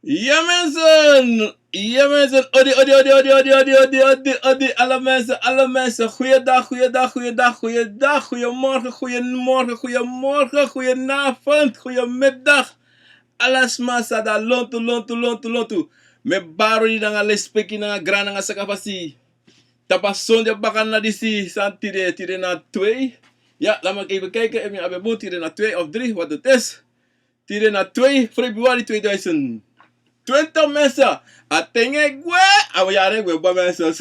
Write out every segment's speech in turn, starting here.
Ja mensen! Ja mensen! Odi. Alle mensen. Goeiedag, goeiedag, goeiedag, goeiedag. Goeiemorgen, goeiemorgen, goeiemorgen, goedenavond, goeiemiddag. Alles masa da lontu. Me baro di nanga lespeki nanga grana nanga sakafasi. Tapasson de bakan na disi. San tire na 2. Ja, laat me even kijken. Heb je abeboen tire na 2 of 3, wat het is. Tire na 2 februari 2020 mensen. Atenge gwe. Awiyare gwe ba mensen.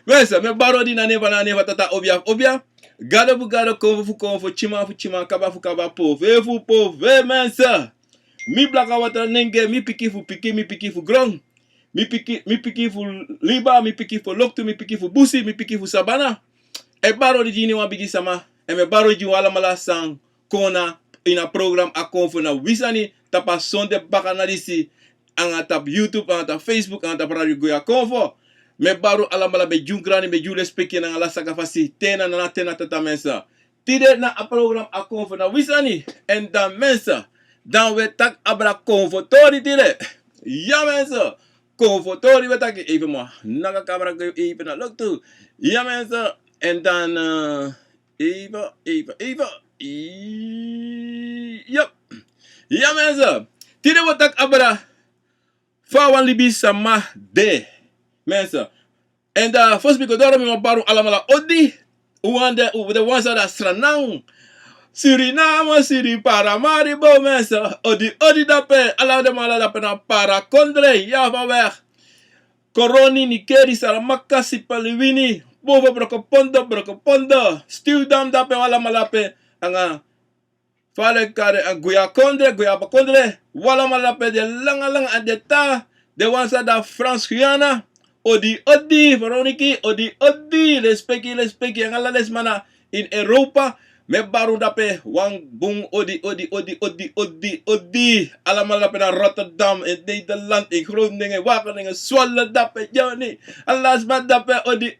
Mensen, me baro di na neva tata obia. Gado bu gado konvo chima fu chima kaba fu kaba po. Ve mensen. Mi blaka wata nenge mi piki mi piki fu grong. Mi piki fu liba, mi piki fu loktu, mi piki fu busi, mi piki fu sabana. E baro di jini wan bigi sama. E me baro di wala mala sang kona ina program a konvo na wisani tapa sonde baka na disi. Anga tap YouTube, anga tap Facebook, anga tap radio goya konvo. Me baro alamala be jungrani be jule speki na la sakafasi. Tena na tena tata mensa. Tide na a program a konvo na wisani. En dan mensa. Dan we tak abra convotori tire. Ja mensen. Convotori we tak even maar. Naga camera even naar look toe. Ja mensen. En dan even. Yup. Ja mensen. Tire we tak abra. Fawan libi sama de. Mensen. En dan first we go daarom in baru alamala odi. De ones that are stranang. Suriname, Paramaribo mensen. Odi dape. Alla de mala dape na para kondre. Ja van weg. Koroni, Nikeri, Saramaka, Sipaliwini. Boven brokopondo. Stuwdam dape wala malape. Anga. Fale kare ang guya bakondre. Wala malape de langa adeta. De wansa da Frans Guyana. Odi. Veroniki. Odi. Respecti. Ang ala lesmana in Europa. Me baru dape wang bung odi. Allemaal dape naar Rotterdam in Nederland, in Groningen, Wageningen, Zwolle dape, Johnny. Alles maar dape odi.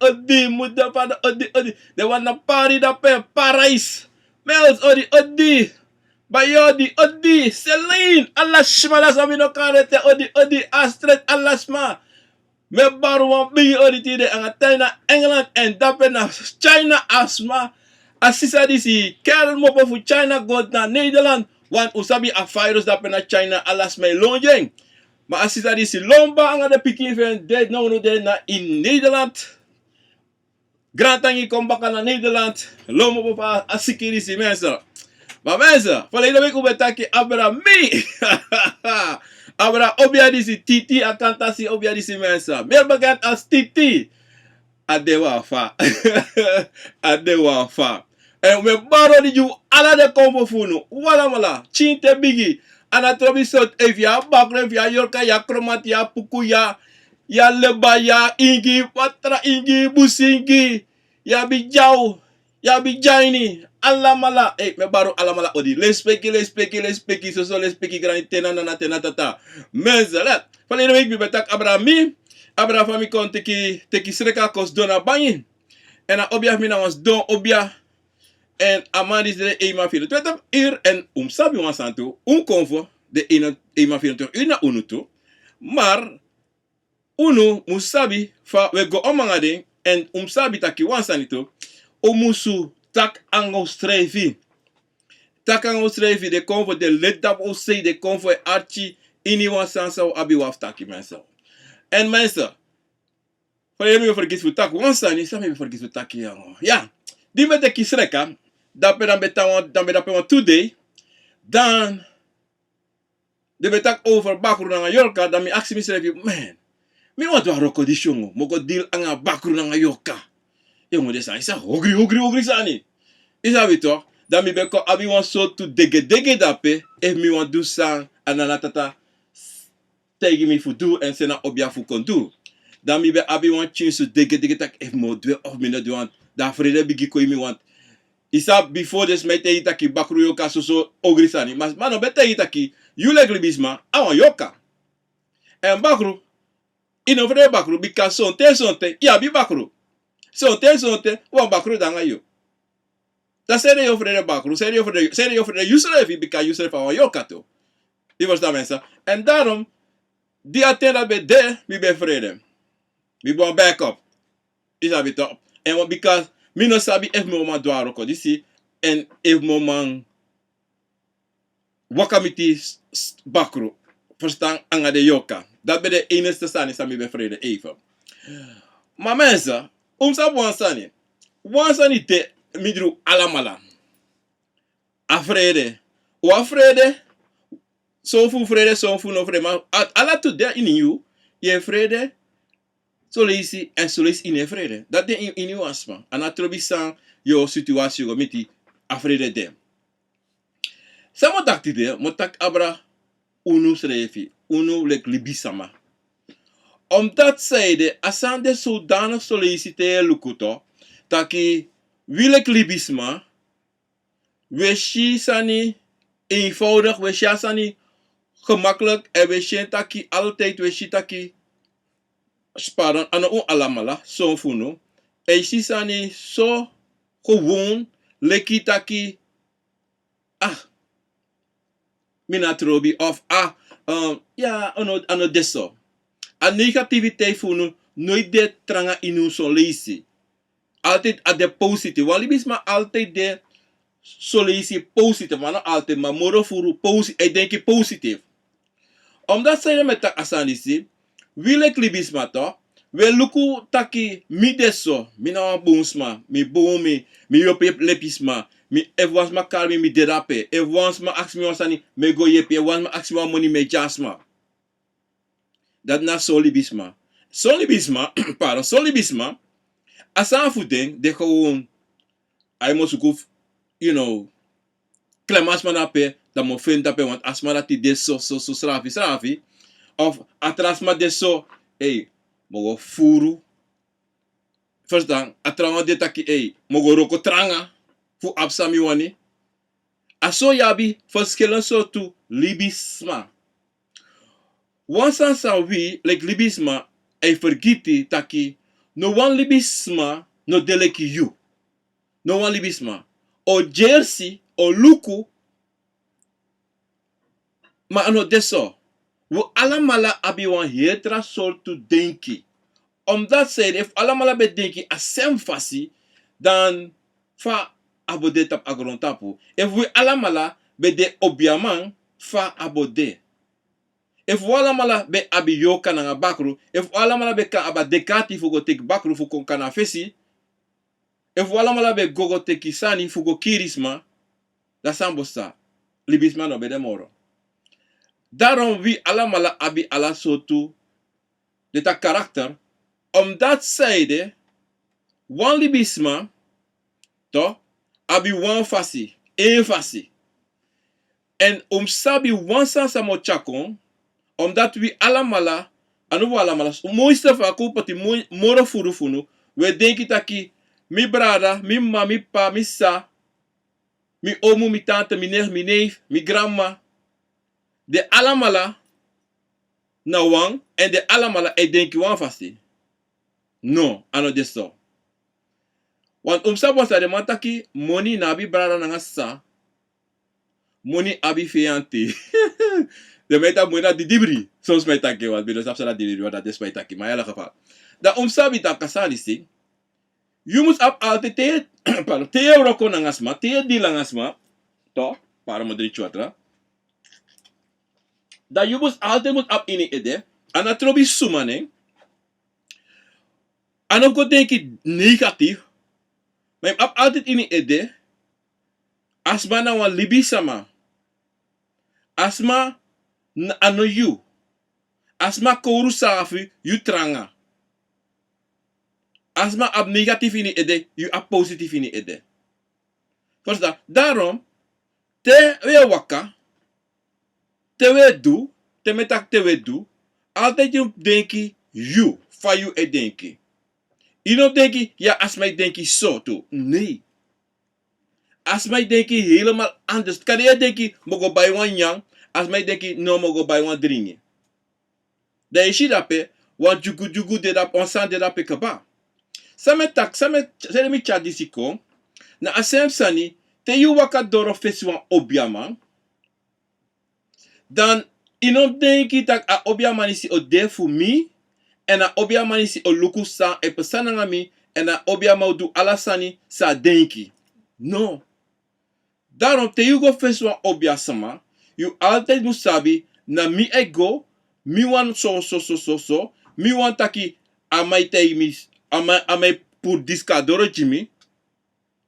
Moet dape odi. De wana party dape Parijs. Mels odi. Bayodi odi. Celine. Alles maar dat amino karete odi. Astrid alles maar. Me baru wang bigi odi tide China, Engeland en dape na China asma. Asisa disi kern mopo fu China god na Nederland. Want usabi a virus dape na China alas may lonjeng. Ma asisa disi lomba anga de piki ven dead no de na in Nederland. Grantangi kombaka na Nederland. Lomo popa asiki disi mensen. Maar mensen, verleden week ubetaki abra mi. Abra obia disi Titi akantasi obia disi mensen. Meer bekend als Titi. Adewa fa. En we baro di ju ala de kombo funu. Wala mala. Chinte bigi. Anatrobi sot evia bakre via yorka ya kromat ya puku ya leba ya ingi patra ingi busingi ya bijau ya bijaini ala mala. Me baro ala mala odi. Lespeki so lespeki grani tena tata. Menzelet. Verleden week betak Abrahami. Abra fami kon teki sreka kos dona banyin. En a obia mina was don obia. En amandis de ema 24 uur. En sabi wan santo. Convo de ema 24 uur na unuto. Maar unu musabi fa we go omangade. En sabi taki wan sanito. Musu tak ango strevi. Tak ango strevi de convo de letap o se de convo archi. Ini wan sansa o abi waf taki mensen. En mensen, voor je me vergis voor tak, want sani, sa me vergis voor tak yang. Ja, die met de kisreka, dat ben dan ben today, dan de betak over bakru na Yorka, dan mi aksi mi srevi, man, mi want wa roko di shongo, moko deal anga bakru na Yorka. Jongo de sa, isa hogri sani. Isa vito, dan mi beko abi wan so to dege dape, if mi want do sang ananatata. Tegen me voor doen en sena obja voor kon doen. Dan mi be abi wan chinsu dege tak if mo dwe of mi no want. Da vrede bigi ko mi want. Isa before this mete itaki bakru yoka so ogrisani. Mas mano bete itaki yule glibisma awan yoka. En bakru ino vrede bakru bika sonte ya bi bakru. Sonte wan bakru danga yo. Da sere yo vrede bakru, sere yo vrede yusrefi bika yusrefa awan yoka to. Die was dat mensen. En daarom Die attend be de, mi be vrede. Mi bon backup. Is a bit up. And because mi no sabi if mi woman do aroko. You see, and if moment wakamiti bakru. Verstaan anga de yoka. Dat be de enige sani sa mi be vrede even. Maar mensen, sa wansani. Wansani te midru alamala. Afrede. O afrede. So fu vrede, so fu no vrede. Maar ala to de in you. Je vrede. Solisi en solisi in vrede. Dat de in you asma. En atrobisan yo situatie go miti afrede de. Sa mo tak de, mo tak abra unu srefi. Unu lek libisama. Omdat zeide, asan de zodanig solliciteer lukuto, taki willek libisma, we sani eenvoudig, we sani gemakkelijk, en we taki altijd, we taki sparen, ano alamala, zo funo, en sani zo gewoon, leki taki, minatrobi, of ja, ano deso. A negativiteit voelen nooit de tranga in uw solutie. Altijd a de positief. Want libis maar altijd de solutie positief. Maar altijd maar moro furu positief. Ik denk positief. Omdat zij met de asanisi, wil ik libis maar toch? We luku taki mi deso, mi na boonsma, mi boomi, mi yope lepisma, mi evans ma kalmi mi derape, evans ma aksmi wasani, me go yepe, evans ma aksmi wa money me jasma. Dat na solibisma. Solibisma, pardon, solibisma, asan voeding, de gewoon, hij moet ook, klemasma na pe, dat mo vind dat pe, want asma dat die so srafi, of atrasma de so, mogo furu, first dan, atranga de taki, mogo roko tranga, fu absami wani, aso yabi, verschillende soorten libisma. Wansan sa wi, like libisma, ay vergiti taki, no one libisma, no deleki you. No one libisma. O jersey, o luku, ma ano deso. We alamala abi wan hetra soortu denki. Omdat zij, if alamala be denki asem fasi, dan fa abode tap agrontapu. If we alamala be de obiaman, fa abode. If wala mala be abi yoka na bakru, if wala mala be ka aba dekati fugo tek bakru fugo kana fesi, if wala mala be gogo tekisani fugo kirisma, da sambosa, libisma no be de moro. Daarom wie ala mala abi ala sotu, de ta karakter, omdat zijde, wan libisma, to, abi wan fasi, een fasi. En sabi wan sansa mo chakon, omdat we allemaal, anu allemaal, mooiste van koopati moro furu, we denken taki, mi brada, mi ma, mi pa, mi sa, mi omu, mi tante, mi neef, mi grandma, de allemaal, na wang, en de allemaal, ik denk wan vasti. No, ano de so. Want sa de man taki, money na bi brada na sa, money abi fianti. De meta moena di dibri. Soms mij tanke wat. Binnen sapsa dat dibri wat dat is mij tanke. Maar in elk geval. Dat omsabi tak kasali sing. You must up altijd te. Pardon. Te euro ko nangasma. Te di langasma. To. Para mo diri chuatra. Dat you must altijd moet up in ide. En dat trobi sumane. En ook denk ik negatief. Maar up altijd in ide. Asma na wan libisama. Asma ano you. Asma kouru safi, you tranga. Asma ab negatief in ede, you ab positief in ede. Verstaan? Daarom, te we waka, te we do, te metak te we do, altijd je denki you, fa you e denki. Je don't denki, ja, asma ik denki zo toe. Nee. Asma ik denki helemaal anders. Kan je denki, mogo bij wan yang, as mij denk ik, no mogo bij wan dringi. Da je ziet dat, want jugu de dat, onsan de dat kaba. Same mi chat disiko, na asem sani, te yu waka doro fesi wan obiaman, dan Inom denki tak a obia manisi o de fu mi. En a obia manisi o luku san e pesana ngami. En a obia maudu alasani sa denki. No. Daarom te you go feswa obia sama. You altijd musabi na mi ego. Mi wan so. Mi wan taki amai te mi. Amai pour diskadoro jimi.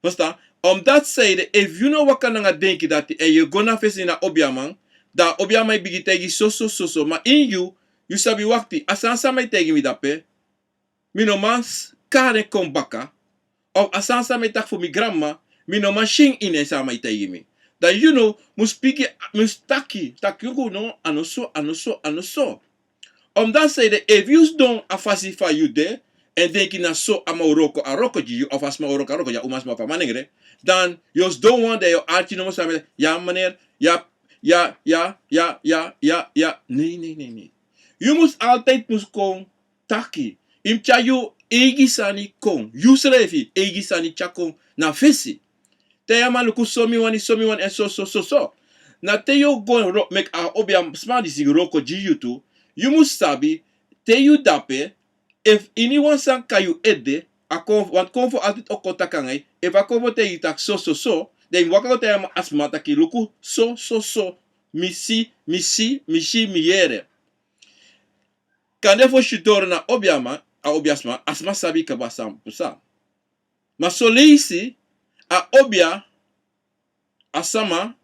Verstaan? Omdat zeiden, if you know wat kan nga denken dat en je gonna face na obiaman, da obiaman bigi tegi so, maar in you sabi wakti, asan sa mai tegi mi dape, mi no man karen kom baka, of asan sa mai tak voor mi grandma, mi no man shing ine sa mai tegi mi. Dat you know, mus taki yugo no, ano so. Omdat zeiden, if you don't afasify you there, en denk je na zo ama aroko ji of as ma aroko ja umas ma pamanengre dan jos don't want dat je aartje noemen samen ja meneer ja nee je moet altijd kon taki im chayu egi sani kon you srefi egi sani chakon na fesi te ya maluku somi wan en so na te yo go make a obia smart disi roko ji you tu you must sabi te you dape. If anyone san kayu ede, want konfo altijd ook kontakangai, if a konfo te itak so, then waka te ama asmata ki luku so, misi, miere. Kande fo shidoro na obiama, a obiasma, asma sabi kabasam pusa. Ma so leisi, a obia, asama,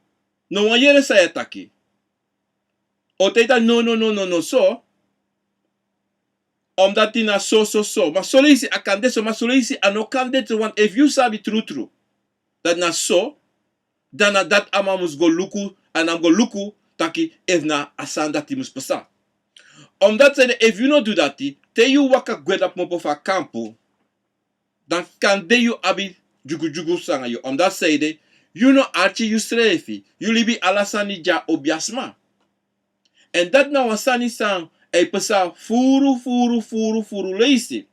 no wanyere sa yataki. O teita no, so, omdat die na so. Maar solisi akande so, maar solisi anokande te want if you sabi true. Dat na so, dan na dat ama mus go luku, en am go luku, taki if na asan dat die mus pasa. Omdat ze if you no do that, te you waka gwedap mopo fa kampo, dan kan de you abi jugu sanga you. Omdat ze you no archi you strefi, you libi alasani ja obiasma. En dat na wasani sang, e pesa furu leisi.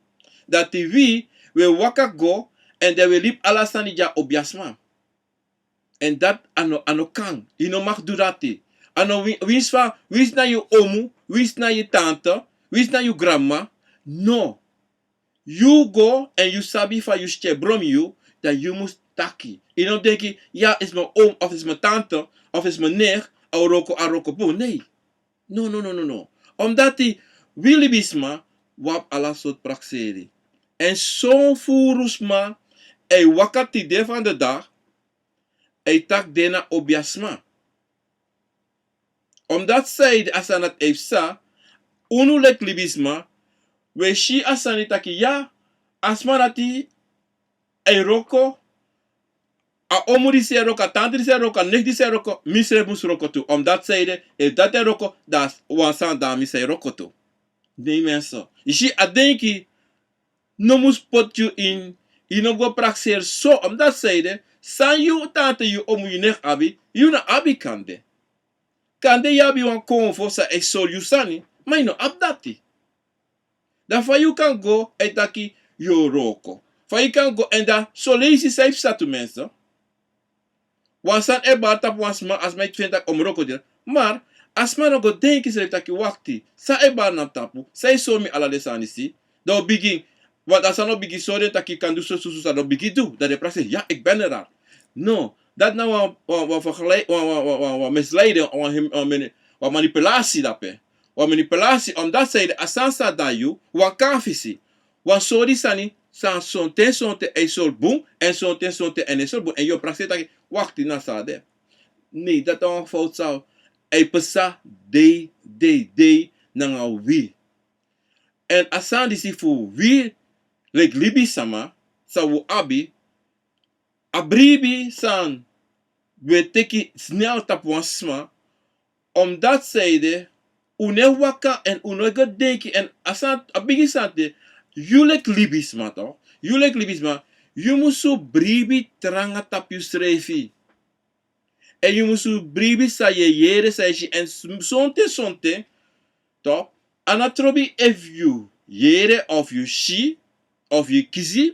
Dat die we waka go en de we lip alasani ja obiasma. En dat ano kan. Je no mag durati. Ano wins na je omu, wins na je tante, wins na je grandma. No. You go en you sabi fa you ste brom you dat you must taki. Je no denki, ja is mijn oom of is mijn tante of is mijn neer, aroko po. Nee. No. Omdat die wilibisma wap ala soort praxeri. En zo'n furusma, e wakati de van de dag, e tak dena obiasma. Omdat zij de asanat efsa, unulek libisma, we shi asanitaki ya, asmanati, e roko, a omu di se roko, a tante di se roko, a nek di se roko, misre mus roko tu. Omdat zij de, if dat e roko, das wansan da mi se roko tu. Nee mensen. Je ziet, ik denk no mus put you in, je no go praxeer zo, omdat zeiden, san you tante you omu you nek abi, you na abi kande. Kande yabi wan konfo sa e sol you sani, maar you no abdati. Dan van you kan go, e taki yo roko. Van you kan go, en da so leisi safe satu mensen. Wansan e batap wansma, as mij vindt dat om roko dir. Maar, asma no go denki se taki wakti. Sa e bar nam tapu. Sa e so mi ala lesani si. Do begin. Want asa no begin so den taki kan du so sa do begin do. Dat de praxis. Ja, ik ben er al. No. Dat nou wat misleiden. Wat manipulatie dape. Wat manipulatie. Omdat zij de asansa da you. Wat kafisi. Want so di sani. San sonte e sol boom. En sonte en e sol boom. En yo praxis taki. Wakti na sa de. Nee, dat is een fout zou. E pesa de nanga wi. En asan disi fu wi like libi sama sa wu abi abribi san we teki snel tapwansma omdat zeide une waka en une gedenki en asan abigi sante you like libisma toch? You like libisma you musu bribi tranga tapu srefi. En je moet bribi sa yere sa je en sonte toch? Anatrobi if you yere of you she of you kizi.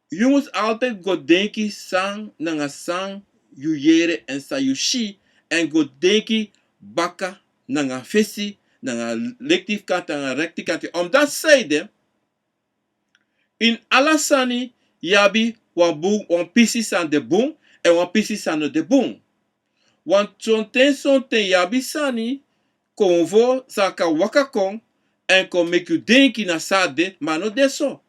Je moet altijd go denki sang nanga sang you yere en sa you she en go denki baka nanga fesi nanga lectief kant nanga recti kant. Omdat zijde in alasani yabi wan pisi san de boom en wan pisi san de boom. Want sonten yabi sani konvo saka waka kon en kon make you denki na sade maar no deso.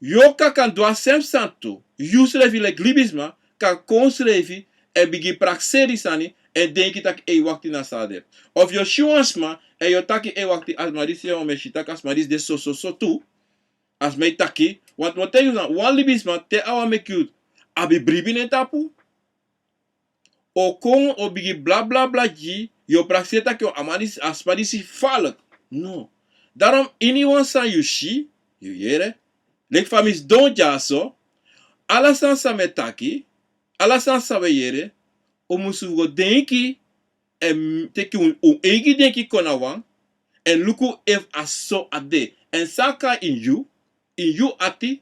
Yoka kan doa sem santo yusrevi like libisma kan konsrevi en bigi prakseri sani en denki tak e wakti na sade. Of yo shuansma en yo taki e wakti as maris yo me shitak as maris de so tu as me taki want mo te yu wan libisma te awa make you abi bribin en tapu. O kon o bigi bla bla bla ji yo prakseta ki o amanis aspadisi falak. No. Daarom iniwan san yushi, yu yere, lek famis don jaso, alasan sa metaki, alasan sa yere, o musu go denki, en teki un egi denki konawan, en luku if aso ade. En saka in you ati,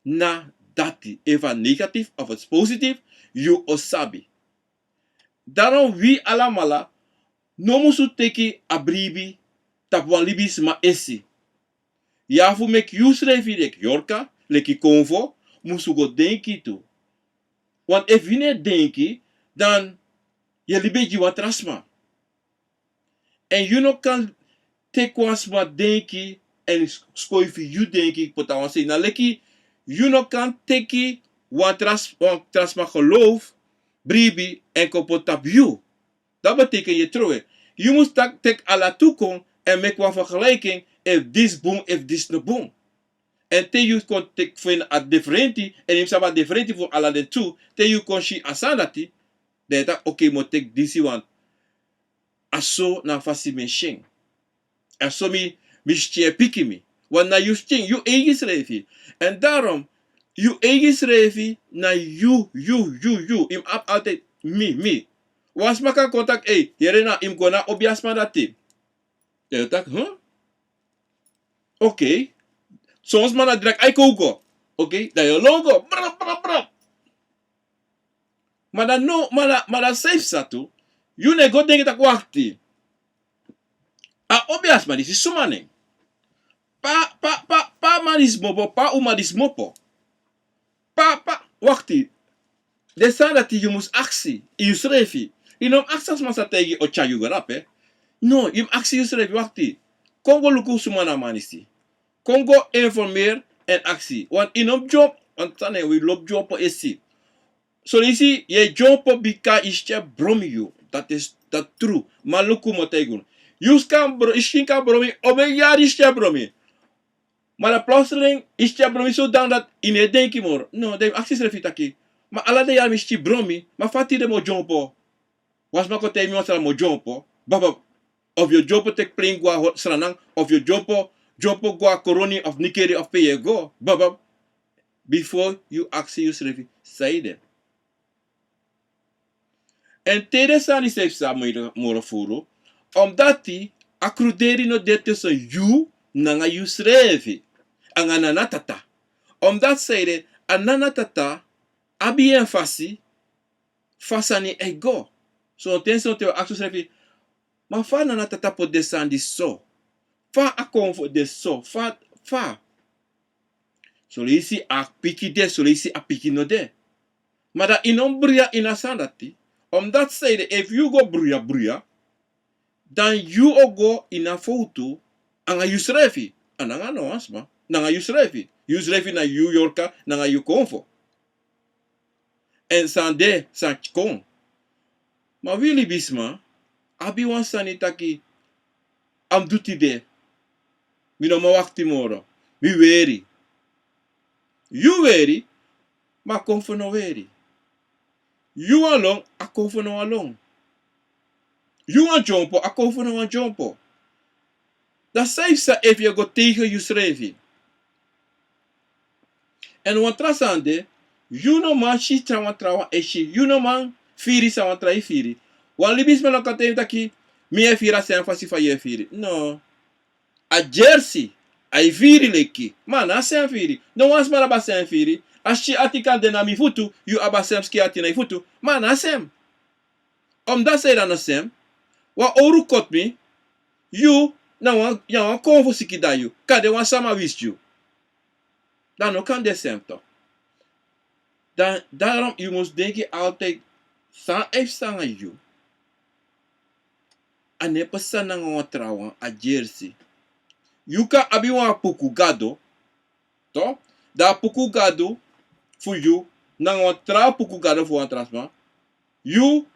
na dati. Eva negatief of it's positive, you osabi. Daarom we alamala, no musu teki abribi, tapwan libis ma esi. Ja fu mek yusrevi lek yorka, leki konvo, musu go denki tu. Want if je net denki, dan je libeji wat rasma. En you no kan tekwasma denki en skoifi you denki potawan se. Na leki, you no kan teki wat rasma geloof, bribi en kopotap you. Dat betekent je troe. Je moet tek ala toekom en make een vergelijking if this boom, if this no boom. En te you kon tek fin a differenti en im saba differenti voor ala den toe, te you kon shi asanati, dan tak oké mo tek disi wan. Aso na fasi men sheng. Aso mi stie piki mi. Want na you sting, you egis revi. En daarom, you egis revi na you. Im ap altijd me. Was maka kontak, yere na im gona obiasma dati. Dan tak, Oké. Soms mana direct ai kouko. Oké, dan je logo. Brap. Maar dan no, maar dan safe satu. You ne go denki tak wakti. A obiasma disi sumaning. Pa manis mopo, pa umadis mopo. Wakti. De san dat je moest actie. Je schreef. Inom aksas masa tegi o chayu garap. No, im actie je schreef. Wakti. Kongo luku sumana manisi. Kongo informeer en actie. Want inom job, want tane we loop job po esi. So isi je job po bika ische bromi you. Dat is dat true. Maluku motegun. Iskin kan bromi, obe yari ische bromi. Maar de plotseling ische bromi zodan dat in het denki mor. No, de actie schreef taki. Maar ala de yari ische bromi, maar fati de mo jompo. Was ma ko te mi wasala mo jompo. Baba, of your job tek playing gwa sranang, of your jopo gwa koroni of nikeri of peye go. Baba, before you ask you srevi, say them. En tede sani sef sa moro furo, omdat die akruderi no dete so you nanga you srevi. Angana tata. Omdat zeide, anana tata, abi en fasani ego. So tenso te aksu srevi, ma fa nana tata po desandi so. Fa akon de so. Fa. So lisi a piki de, so lisi a piki no de. Maar dat inom bruya inasandati. Omdat zeide, if you go bruya, dan you go in a foto, anga you srevi. Ananga no asma. Nanga you srevi. You srevi na you yorka, nanga you konfo. En sande, san kon. Ma wili bisma, abi wan sanitaki, am duti de. Mi no ma wakti moro. Mi weri. You weri, ma konfo no weri. You along, a konfo no along. You a jompo, a konfo no a jompo. Dat safe sa if je go tegen you schrevi. En wan trasande, you no man shi trawa eshi. You no man firi sa wan trai firi. Wan libis me no kate taki, mi e fira sen fasi fa ye firi. No. A jersey, ai firi leki. Man, a sen firi. No wans man aba sen firi. As shi ati kan de na mi futu, you aba sem ski ati na futu. Man, a sem. omdat zij dan sem, wa oru kot mi, you, nou, ja, een konvo siki da you, kan de wan sama wist you. Dan no kan de sem toch. Daarom, je moet denken altijd, san even sang aan you. En ne pesan na ngwa trawan a jersey. You kan abi wan puku gado, to? Da puku gado, for you, na ngwa tra puku gado for wan transma. You,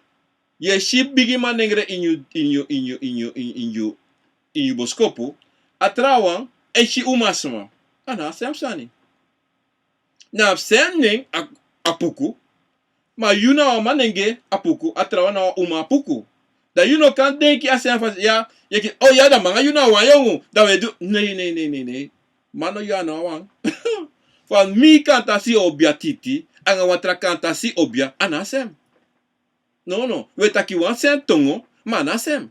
ye ship bigi man nengre in you boskopu, a trawan, e shi umasma. Ana, sem sani. Na sem ning, a puku, ma you na man nenge a puku, a trawan na uma puku. Dat you no kan denken als je van ja, je oh ja, dat man, you know wan jongen, dat we doen. Nee. Man no ja no wan. Van mi kantasi obia titi, anga watra kantasi obia anasem. No, we taki wan sen tongo, manasem.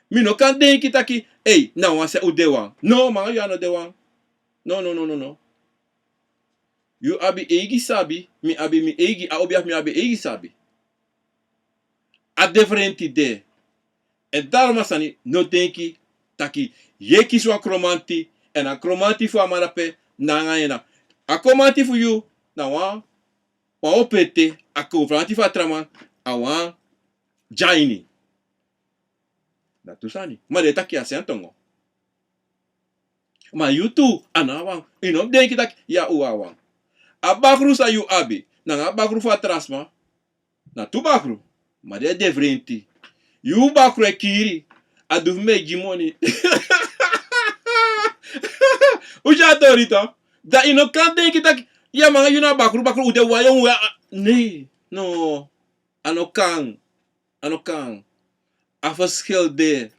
Mi no kan denken taki, hey, nou wan se ude wan. No, man, ja no de wan. No. You abi egi sabi, mi abi mi egi, a obia mi abi egi sabi. A different idee. En daarom asani no denki taki ye kiswa kromanti en a kromanti fu amarape na ngayena. A kromanti fu you na wa opete a kromanti fu atrama a wa jaini. Na tusani. Ma de taki asentongo. Ma you too anawa. Ino denki taki ya uawa. A bakru sa you abi. Na bakru fu atrasma. Na tu bakru. Ma de differenti. You bakru kiri. Adu meji money. Uja torito. Da ino kan denki tak ya manga yuna bakru ude wayo wa nee. No. Ano kan. A verschil de.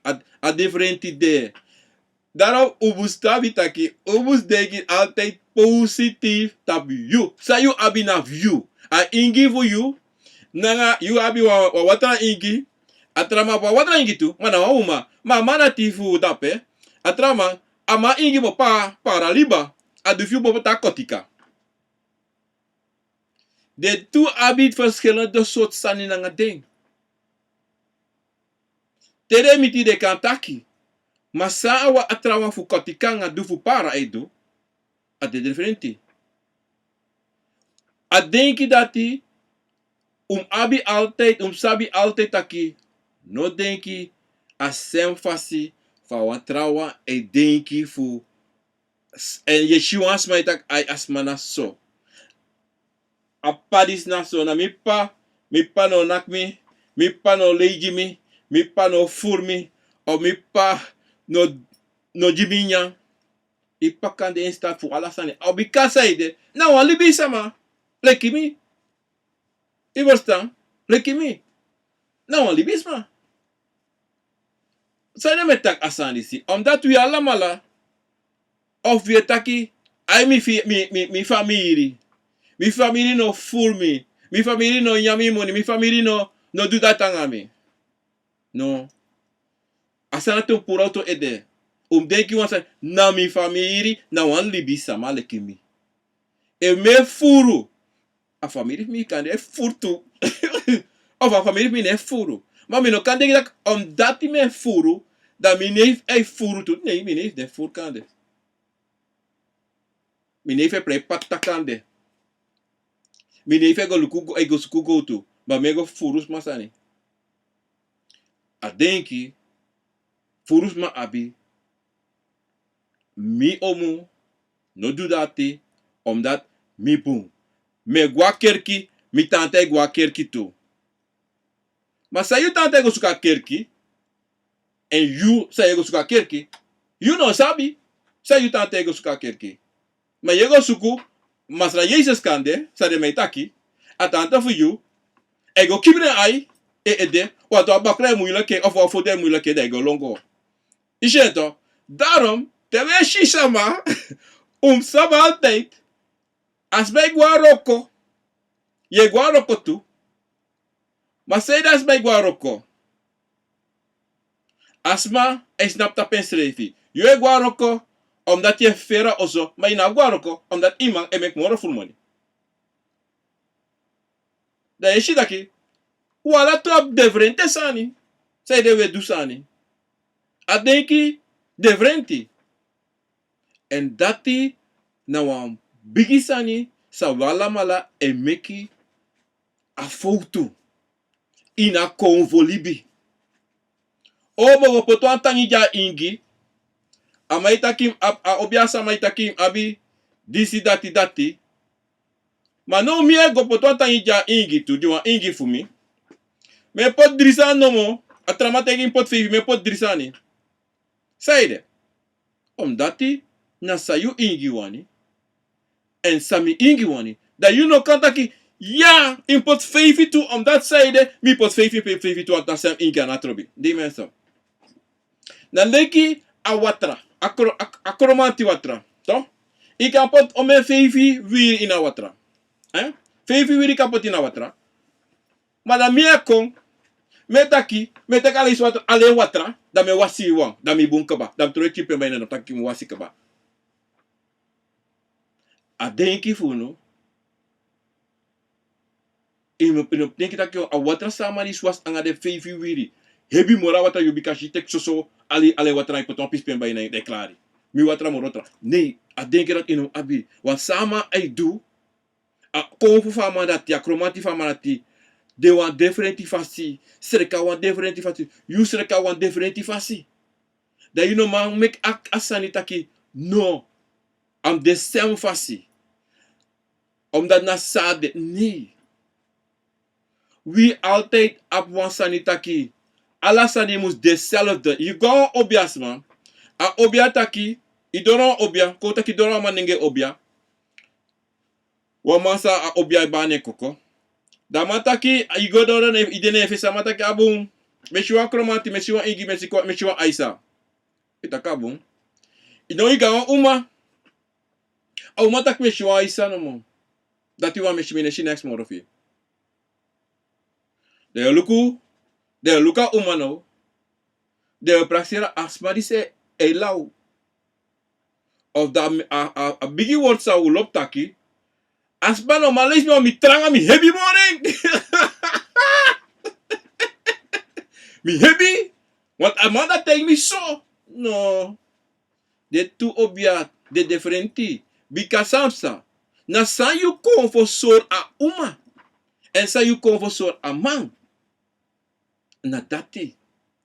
A different idee. Daarom ubus tabi taki. Ubus denki altijd positief tabi you. Sa you abi na view. A ingi for you. Nanga you abi wa watra ingi. Atrama pa watra ingi tu. Mana wa uma. Ma mana tifu dape. Atrama. Ama ingi mo para liba. Adufiu bo ta kotika. De tu abit verschillende soort sani nanga ding. Tere miti de kantaki. Masa awa atrawa fu kotika nga dufu para edu. Ade differenti. Adenki dati. Abi altijd, sabi altijd taki. No denki a semfasi fa wan trawa e denki fu en ye shiwans ma itak ai asmana so. A padis na so na mi pa no nakmi, mi pa no leiji mi pa no furmi, o mi pa no jiminya. Ipa kan de insta fu alasani. O bi kasaide, na wan libi sama. Leki mi. Iverstaan, leki mi. Na wan libi sama. Sa met tak asani si. Omdat we allemaal of we taki ai mi familie. Mi familie no full me. Mi familie no yami money. Mi familie no do dat angami. No. Asana to pura to ede. Denki wan sa na mi familie na wan libi sama leki mi. E me furu. A familie mi kan de furtu. Of a familie mi ne furu. Maar mi no kan denken dat omdat die me furu, dat mi neef ei furu tu. Nee, mi neef de furu kan de. Mi neef e pre patta kan de. Mi neef e go luku e go suku go tu. Maar me go furus masani. A denki furus ma abi. Mi omu no do dati omdat mi boom. Me gwa kerki, mi tante gwa kerki tu. Maar sa you tante go suka kerki, en you sa you go suka kerki, you no sabi, sa you tante go suka kerki. Maar you go suku, masra Jesus kande, sa de meitaki, a tante for you, e go kibre ai, e ede, wat wa bakre moeilijke, of wa fode moeilijke, de go longo. Isheto, daarom, terwijl shishama, saba altijd, as bij guaroko, je guaroko tu, maar zei dat bij guaroko. Asma is nap ta pensrevi. Je guaroko, omdat je fera ozo, maar je na guaroko, omdat iemand emek moro full money. Da je shidaki, Wala trop differente sani. Sai de do sani. A denki differenti. En dati na wan bigi sani sa wala mala e meki a foto ina konvolibi. Obo poto antangi ja ingi a maitakim a obiasa maitakim abi disi dati. Ma no mi ego poto antangi ja ingi tu diwa ingi fumi. Me pot drisa nomo a tramategi pot fivi me pot drisani. Saide. Dati na sayu ingi wani en sami ingi wani. Da you no kantaki ja in pot fivi tu dat saide mi pot fivi tu aan sam ingi anatrobi. Die mensen. Dan leki a watra. Akromanti watra. Toch? Ik kan pot ome fivi weer in a watra. Fivi weer kapot in a watra. Maar dan meer kon metaki metakali watra ale watra da me wasi wang da mi bunkaba da troe kipe mai na taki mo wasi kaba. A denki funo imo pino denki taki a watra sama ni swas anga de fivi wiri. Hebi mora watra yubikashi tek soso ale watra i potom pispen bai na deklari. Mi watra morotra. Nee, a denki dat ino abi. Wat sama ai do a konfu fama dati a kromati fama dati. De wan differenti fasi. Sereka wan differenti fasi. You sereka wan differenti fasi. Dat you know man make asani taki. No. Am de sem fasi. Omdat na sade. Nee. We altijd op wan sanitaki. Alla sani mus dezelfde. You go obias man. A obia taki. I dono obia. Ko taki dono man nenge obia. Wa masa a obia bane koko. Da mataki igodoro idene efisa mataki abung meshiwa kromati meshiwa igi meshiwa aisa itaka bung ino iga uma au mataki meshiwa aisa no mo dati wa meshimine shi next morofi de luka uma no de praxira asmadi se elau of da a bigi word sa ulop taki asba no malis mi tranga mi heavy morning. Mi heavy? Want amanda take me so? No. De tu obia de differenti. Bika samsa. Na sa you kon for sor a uma. En sa you kon for sor a man. Na dati.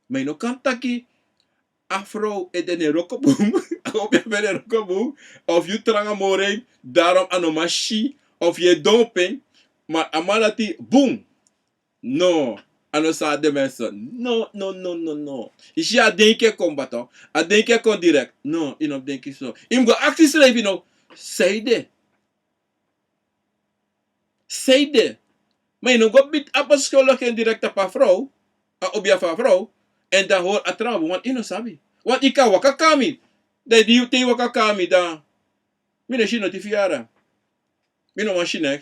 Maar no kantaki. Afro e dene rokobum. Obia bene rokobum. Of you tranga moreng. Daarom anomashi. Of je dompen. Maar amadati. Boom. No. Ano sa de mensen. No. Is je a denken combatant. A denken kon direct. No, in op denken zo. Im go actie schrijven no. Seide. Maar je go bit apostoloog en direct op een vrouw. Op je vrouw. En dan hoor a trouw. Want ino sabi. Want ik kan waka kami. De die te waka kami dan. Mine shi notifiara. Mino machine.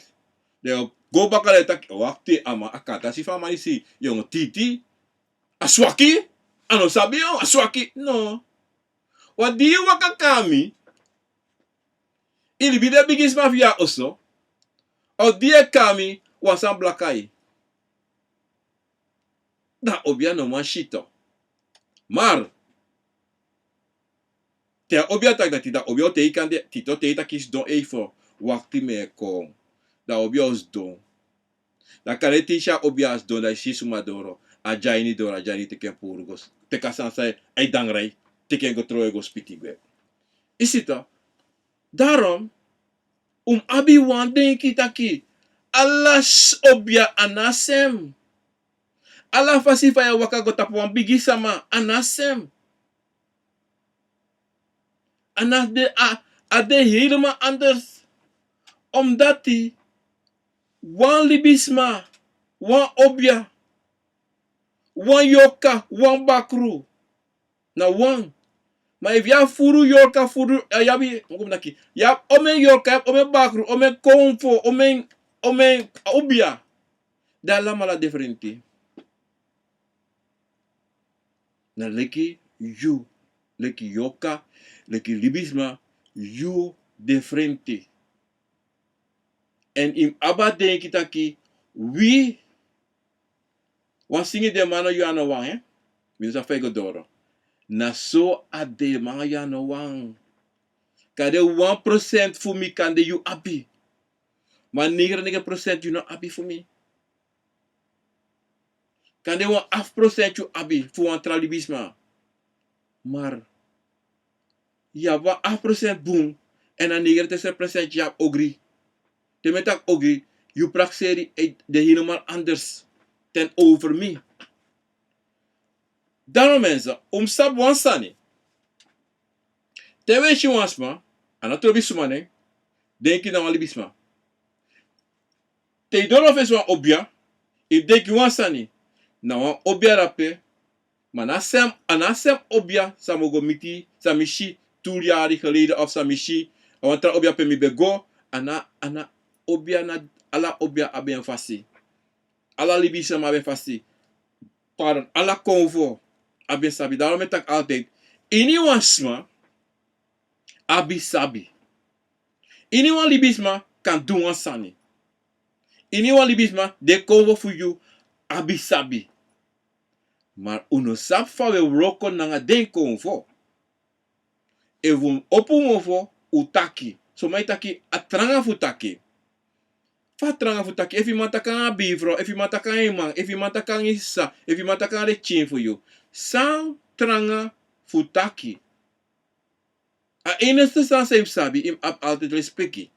De go bakale tak wakti ama akata si fama isi yung titi aswaki ano sabi yo aswaki no wadi wakakami ili bide bigis mafia oso o die kami wasan blakai da obia no mashito mar te obia tak da tita obia te ikande tito te takis don efo wakti me ko da obios don. Da karetisha obias don da shisuma doro. A jaini doro, a jaini teken purgos. Te kasan sai, ay dangray. Teken go troe go spitigwe. Isita. Daarom, abi wan denki taki. Alas obia anasem. Ala fasifa ya waka go tapu wan bigi sama anasem. Anas de ade helemaal anders. Omdat die wan libisma, wan obia, wan yoka, wan bakru. Na wan. Maar if ya furu yoka, furu, yabi, naki. Ya ome yoka, ome bakru, ome konfo, ome obia. Da la mala differenti. Na leki you, leki yoka, leki libisma, you differenti. En im aba denki taki, wie Wan singi de mano yu ano wang, eh? Minus a fego doro. Na so a de mga yu ano wang. Kade 1% fu mi kande yu happy. Maar 99% yu no happy fu mi. Kande 1% yu happy fu wan tralibisma. Maar ja, wa 8% boom. En dan 99% ja ogri. De metak ogri. You praxeri de helemaal anders ten over me. Daarom mensen, sap wansani. Te weet je wansma, anatrobi sumane, denk je dan alibisma. Te dono fes wan obia, if denk je wansani, na wan obia rape, maar anasem obia, samogo miti, samishi, 2 jaar geleden of samishi, awantra obia pe mi bego, ana obia na, ala obia aben fasi. Ala libisma aben fasi. Pardon, ala convo. Abi sabi. Daarom met ik altijd. Ini wansma. Abi sabi. Ini wan libisma kan doen wansani. Ini wan libisma de convo voor you. Abi sabi. Maar uno sap fa we roko nanga den convo. Evu opu mofo utaki. So mai taki atranga futaki. Fatranga futaki. If iemand kan bivro, if iemand kan imang, if iemand kan isa, if iemand kan de chin for you. Sang tranga futaki. A enigste san sem sabi, im ap altijd respecti.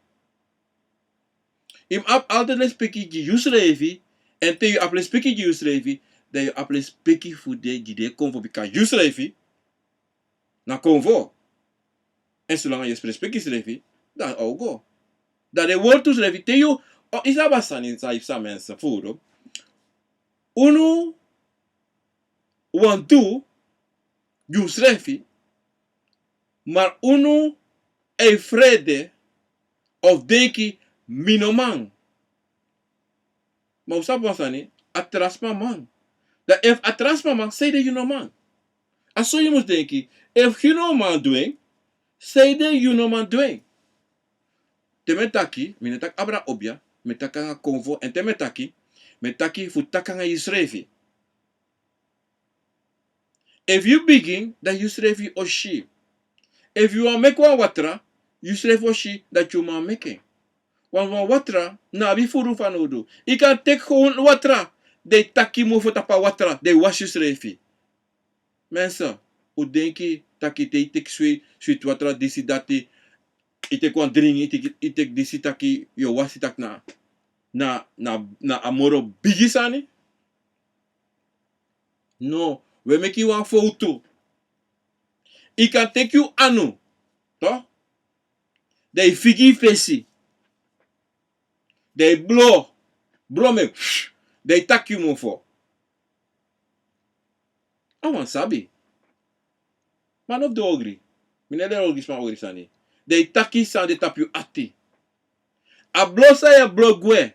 Im ap altijd respecti die jusrevi, en te you ap respecti die jusrevi, dat you ap respecti fu de convo bika jusrevi, na convo. En zolang je respecti srevi, dan ook go. Dat de woord srevi, te you, isa basani sa ifsa mensen furo. Uno, want do, jusrevi, maar uno e vrede of denki minoman. Maar usap wasani atrasma man. Dat if atrasma man, say that you know man. Aso je moet denken, if you know man doing, say that you know man doing. Temetaki, minetak abra obia, metakanga convo en temetaki, metaki futakanga yisrevi. If you begin, that yisrevi oshi. If you want make one watra, you say for she that you man making. One watra, na bi furu fanodo. You can take gewoon watra. They taki mo for tapa watra. They wash you srefi. Mensen, u denki taki te take sweet watra disi dati. Ite kwan dringi, ite disi taki yo wasi tak na amoro bigisani. No, we make you one photo. He can take you anu. Toch? They figi facey. They blow me. They tak you mo for. Awan sabi. Man of the ogri. Minele ogri sma ogri sani. They taki san de tap you ati. A blow sa ye blow gwe.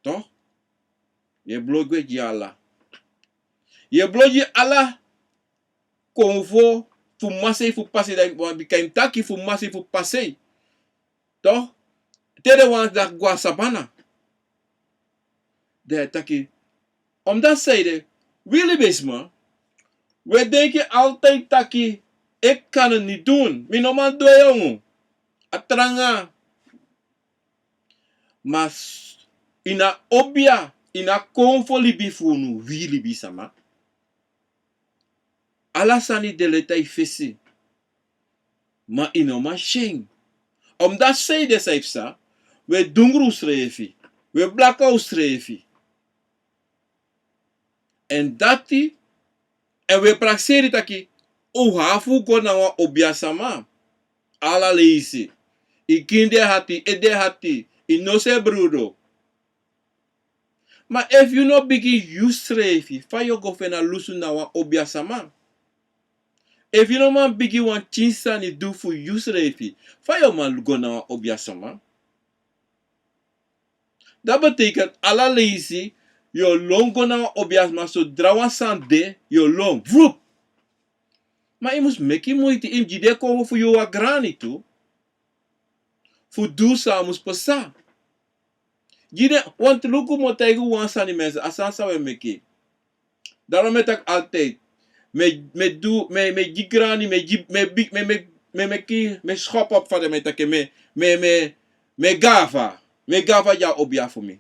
Toch? Ye blow gwe ji ala. Ye blow ji ala. Convo fu mase fu passe da bikaim taki fu mase fu passe. Toch? Tere wan da gwa sabana. De taki. Omdat zeiden, Willy Bisma, we denken altijd taki, ik kan het niet doen. Mi normaal doe jongen. Atranga. Mas ina obia, ina convo libi funu, Willy Bisama. Alasani de letai fesi. Ma inoma sheng. Omdat zij de saifsa, we dungru srefi. We blackout srefi. En dati, en we praxeri taki, hafu go na wa obiasama. Ala leisi. Ikinde hati, ede hati, inose brudo. Maar if you no begin use srefi, fa yo go fena lusu na wa obiasama. If you no man begin wan chinsa ni do for use refi, fa yo man go na obiasama. Dat betekent alla leisi, yo long go na obiasma, so drawa sande, yo long, vroep. Maar je moet meki moeite in jide komen voor jou grani toe. Voor doe samus pasa. Jine, want luku mo taigu wan sani mensen, asan sa we meki. Daarom met ik altijd, me gigrani, me schop op van de metake, me gava. Me gava ja obia voor me.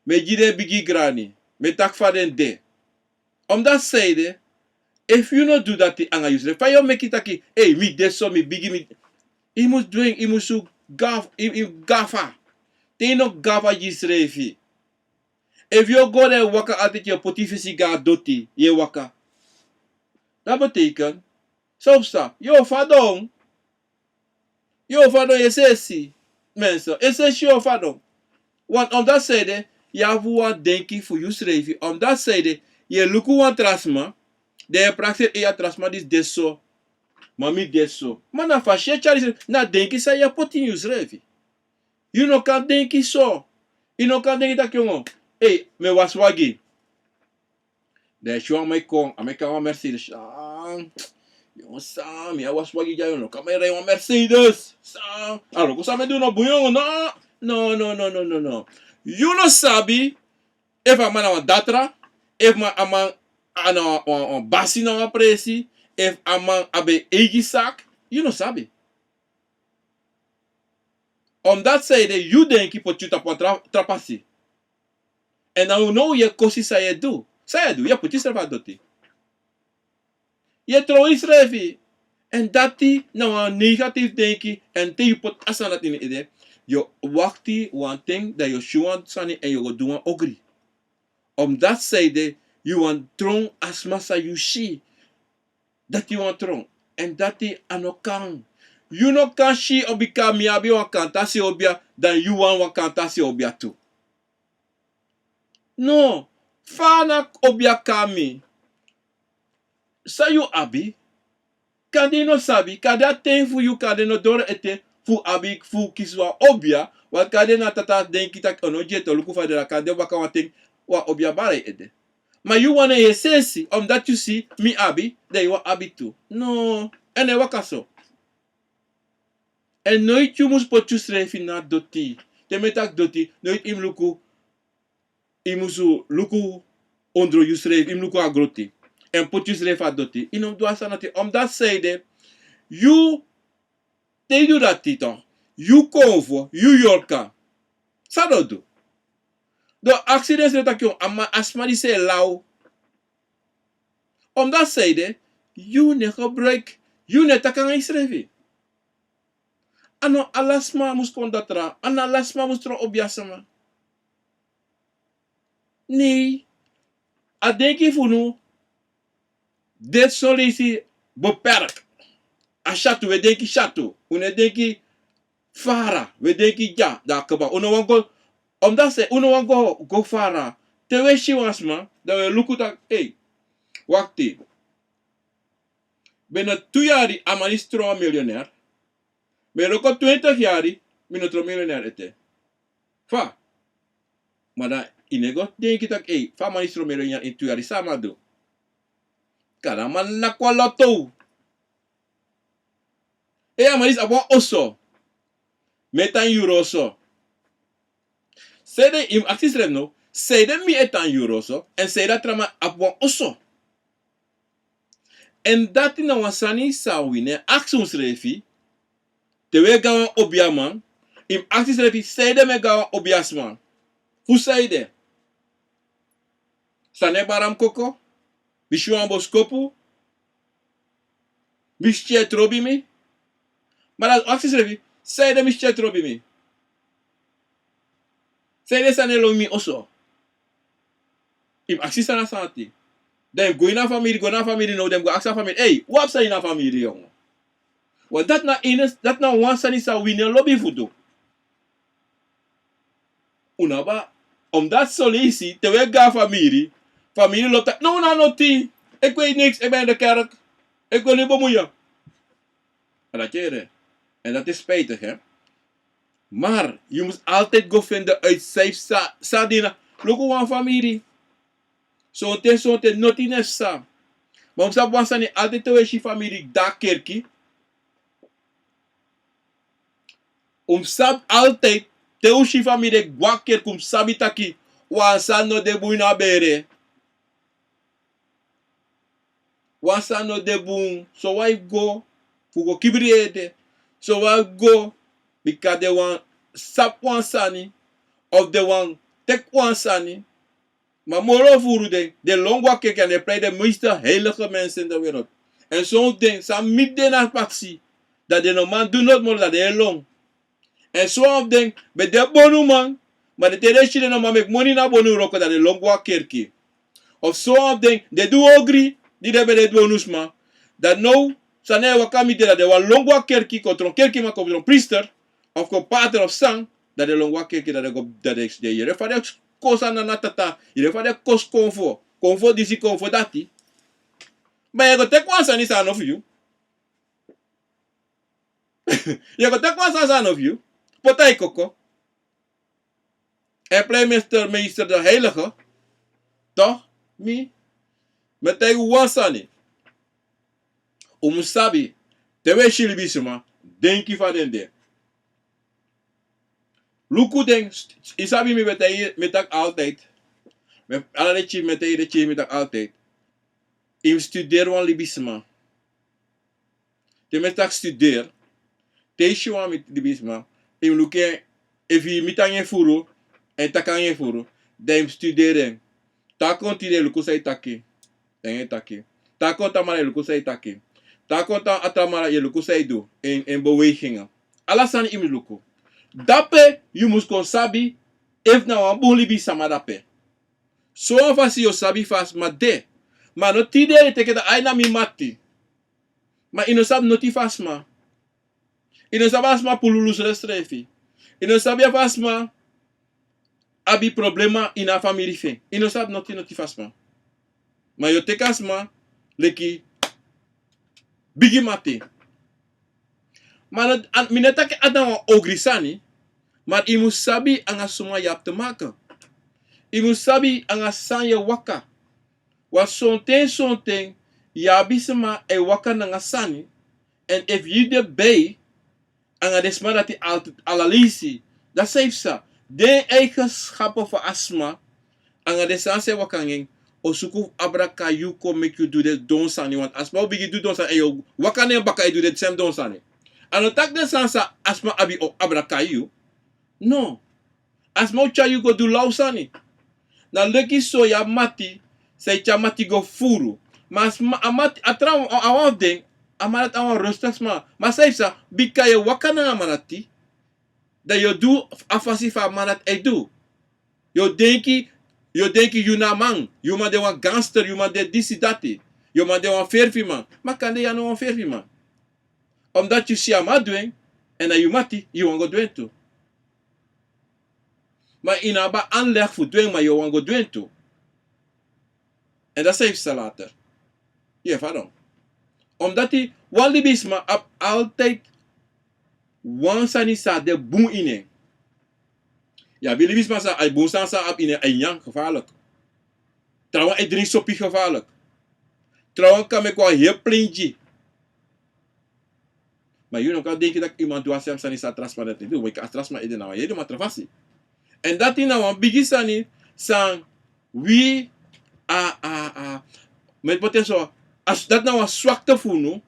Me jide bigi grani, me tak van den de. Om dat zeide, if you not do that, anga yusre, fa yo make it aki, hey, mi deso, mi bigi, mi, I must doing, I must gafa. Te no gafa yisrefi. If you go there waka altijd je potifisi ga doti, je waka. Dat betekent, soms yo fadong, je sessie, mensen, je sessie yo fadong. Want om dat zijde, ja voor denki voor je schrijven, om dat zijde, je luku wan trasma, de praxis e trasma dis deso, mami deso. Maar na fashe chari, na denki sa je potin je schrijven. You no kan denki so, you no kan denki dat jongen, hey, me was wagi. De show me kon, Amerika wa Mercedes. Jongen Sam, ja was wagi ja jongen, kan me rijden wa Mercedes. Sam, alo, ko sa me do no buyon, no. You no sabi, if a man a datra, if a man an basi na a presi, if a man abe egi sak, you no sabi. Om dat zijde, you denki pot you tap trapasi. En dan nou je kosi sa je do. Sa je do, je pot je serva doti. Je trouw is revi. En dat die nou een negatief denki, en te je pot asan dat in de idee. Je wakti one thing dat je shuan sani en je go doen ogri. Om dat zijde, je want trong asmasa you shi. Dat je want trong. En dat die anokan. You no kan shi obika miabi wakantasi obia, dan you want wakantasi obia too. No. Fana obia kami. Sa you abi. Kade no sabi. Kade ten fu you kade no dore ete. Fu abi fu kiswa obia. Wat kade na tata denki tak ono jeto luku fa de la kade waka wating wa obia bare ede. Maar you wanna ye sesi. Omdat you see mi abi. Then you abi too. No. Ene waka so. En nooit je moest potje schrijven naar doti. Te metak doti. Nooit im luku. Imusu luku ondro je schrijven. Im luku agroti. En potje schrijven doti. Inom doa sanati. Om dat zeide. You. Te do dat tito. You convo. You yorka. Sado do. Do accidents dat je ama asma die se lau. Om dat zeide. You ne gebruik. You ne takan schrijven. Ano alasma mus kondatra. Ano alasma mus tro obiasama. Nee. A denki funu. Dit solisi beperkt. A chatu, we denki chatu. Une denki fara. We denki ja. Da keba. Uno wango. Omdat se uno wango go fara. Tewe shiwasma. Da we lukuta. Hey. Wakti. Bena 2 jaar amanistro miljonair. Maar ook al 20 jaar, minotro miljonair ete. Fa. Maar dan, inego, denk ik dat, fa manistro miljonair in 2 jaar, sama do. Kada man na kwa loto. Amanis abon oso. Metan euro so. Sede im aksis reno, sede mi etan euro so, en sede trama abon oso. En dat in wasani sa wine, aksus refi, tewe gawan obiaman, im aksis refi, sede me gawan obiasman. Fu sede? Sane baram koko? Bishuan boskopu? Bischet robimi? Maar als aksis refi, sede bischet robimi. Sede sane lomi oso. Im aksis sana santi. Dem go na family, no, dem go aksa family. Hey, wap sa ina family, jongen? Want dat na wan sani sa winnen lobby fudo. Unaba, omdat solisi, terwijl ga familie loopt dat, no, ti. Ik weet niks, ik ben in de kerk. Ik wil niet bemoeien. En dat je en dat is spijtig, hè. Maar, je moet altijd go vinden uit safe sadina. Look wan familie. Zo'n te notines sa. Maar om sa wan sani altijd terwijl je familie da kerkie. Om sap altijd te ushi famille de guaker kum sabitaki wansano de buina bere wansano de bun so why go fugo kibriede so why go because they want sap wansani of the one tek wansani maar moro voeren de longwa keken en de pleit de meeste heilige mensen in de wereld en zo'n ding zijn midden naar passie dat de normaal doen nooit meer dat de long en zo'n ding bij de bonu man maar de terechtje de normaal make money na bonu roko dat de longwa kerkie of zo'n ding de do ogri die de bij de bonus man dat nou sanne wakami dat de wa longwa kerkie kontron kerkie maar kontron priester of ko pater of sang dat de longwa kerkie dat de go dat de jere van de kosa na natata ile fa de kos konfo disi konfo dati but you go take one son is enough for you you go take one son of you potai koko en playmeester meester de heilige toch mi met hij one son sabi te we shilibisuma denki fa den de Luku denk, isabi mi met ik altijd. Met alle de met ik altijd. Ik studeer wan libisma. Te met ik studeer. Te is wan met libisma. Ik luke, if je met aan je furu, en tak aan je furu, dan studeren. Ta continue luku say taki. Dan je taki. Ta kontamara luku say taki. Ta konta atamara je luku say do. In bewegingen. Alasan imi luku. Dape, you must kon sabi, if na wan bon libi sama dape. So fasi yo sabi fast ma de. Ma no tide teke da aina mi mati. Ma ino sab noti fast ma. Ino sab asma pululus restrefi. Ino sabi fast ma abi problema ina family fe. Ino sab noti fast ma. Ma yo teke asma leki bigi mati. Maar minetake adam ogrisani, maar imu sabi anga suma yap te maken. Imu sabi anga sanye waka. Wa sonten yabisema e waka nanga sani. En if you de bay anga desma dat die alalisi, dat zegt ze. De eigenschappen van asma anga desanse wakanging. Osuku abraka yuko make you do this don sani. Want asma bigi do don sani. En yo wakane baka do this same don sani. Ano tak de sansa asma abi o abrakayu. No. Asma ucha you go do lausani. Na leki so ya mati. Say cha mati go furu. Mas amati atra awan ding. Amarat awan rustasma. Mas say sa bika ye wakana amanati. Da yo do afasi fa manat e do. Yo denki you na man. You man de wan gangster. You man de disi dati. You man de wan ferfi man. Makande ya no wan ferfi man. Omdat je siya ma doen en dat je mati, je wan go doen toe. Maar inaba aanleg voor doen, maar je wan go doen toe. En dat zegt ze later. Ja, waarom? Omdat hij, wan libisma op altijd wan sanisa de boom ine. Ja, wie libisma sa, ay boom sansa op ine, ay yang gevaarlijk. Trouwens, ay drink soppie gevaarlijk. Trouwens, kan ik wel heel plintje. Maar jullie kan denken dat iemand doet sem sani sa transparant te doen. Maar ik als transparant ide nou, je doet maar travasi. En dat is nou een bigisani sang wie met potentieel als dat nou een zwakte voelen,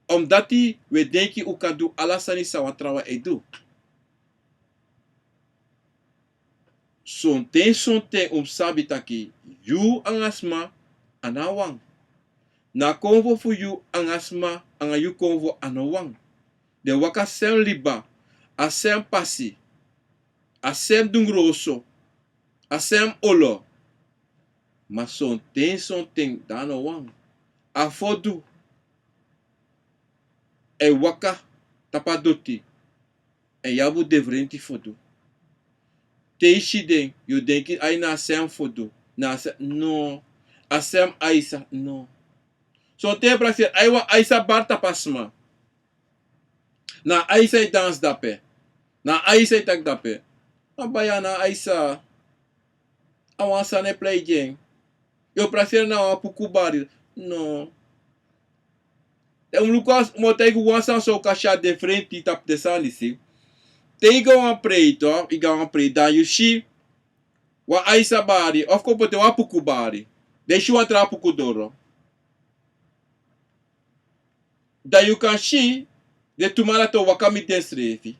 omdat die we denken hoe kan doen alles sani sa wat trouwen e doen. Sonten sabitaki you angasma anawang. Na konvo fu you angasma anga you konvo anawang. De waka sem liba, asem pasi, asem dungroso, asem olo. Ma sonten danawang. Afodu. E waka tapadoti. E yabu devrenti fodu. Te ishiden, you denki ay na asem fodu. Na asem, no. Asem aisa, no. So te praxer aywa aisa barta pasma. Na aisa dans dape. Na aisa tak dape. Abaya na aisa. Awansa ne play jeng. Yo praxer na puku bari. No. Lucas motei wansa so kasha de frente tap de sanisi. te iga wan pray toch? Iga wan pray. Dan you see. Wa aisa bari. Of ko te wa puku bari. De shi wan tra puku doro. Dan you can see. De tumara to wakami den srefi.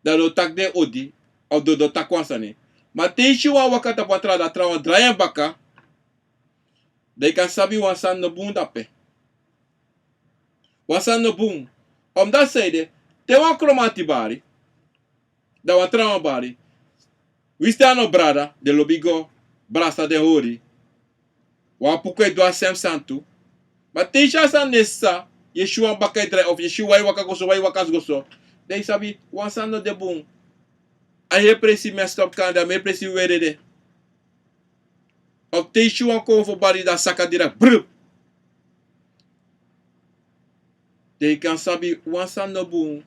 Dan do tak de odi. Of do tak wansani. Ma te shi wan wakata patra da tra wan drayan baka. De kan sabi wan san no boom dape. Wan san no boom. Om dat zeide. Te wan kromati bari. Da wan tra wan bari. Wista no brada. De lobigo. Brasa de hori. Wan puku e doa sem santu. Ma te shi san nessa. Yeshua baka dra of Yeshua waka goso wai waka goso. De sabi wan san no de boom. A he presi me stop kanda. Me presi wede de. Of te Yeshua kon fo bari da saka direct. Brr. De kan sabi wan san no boom.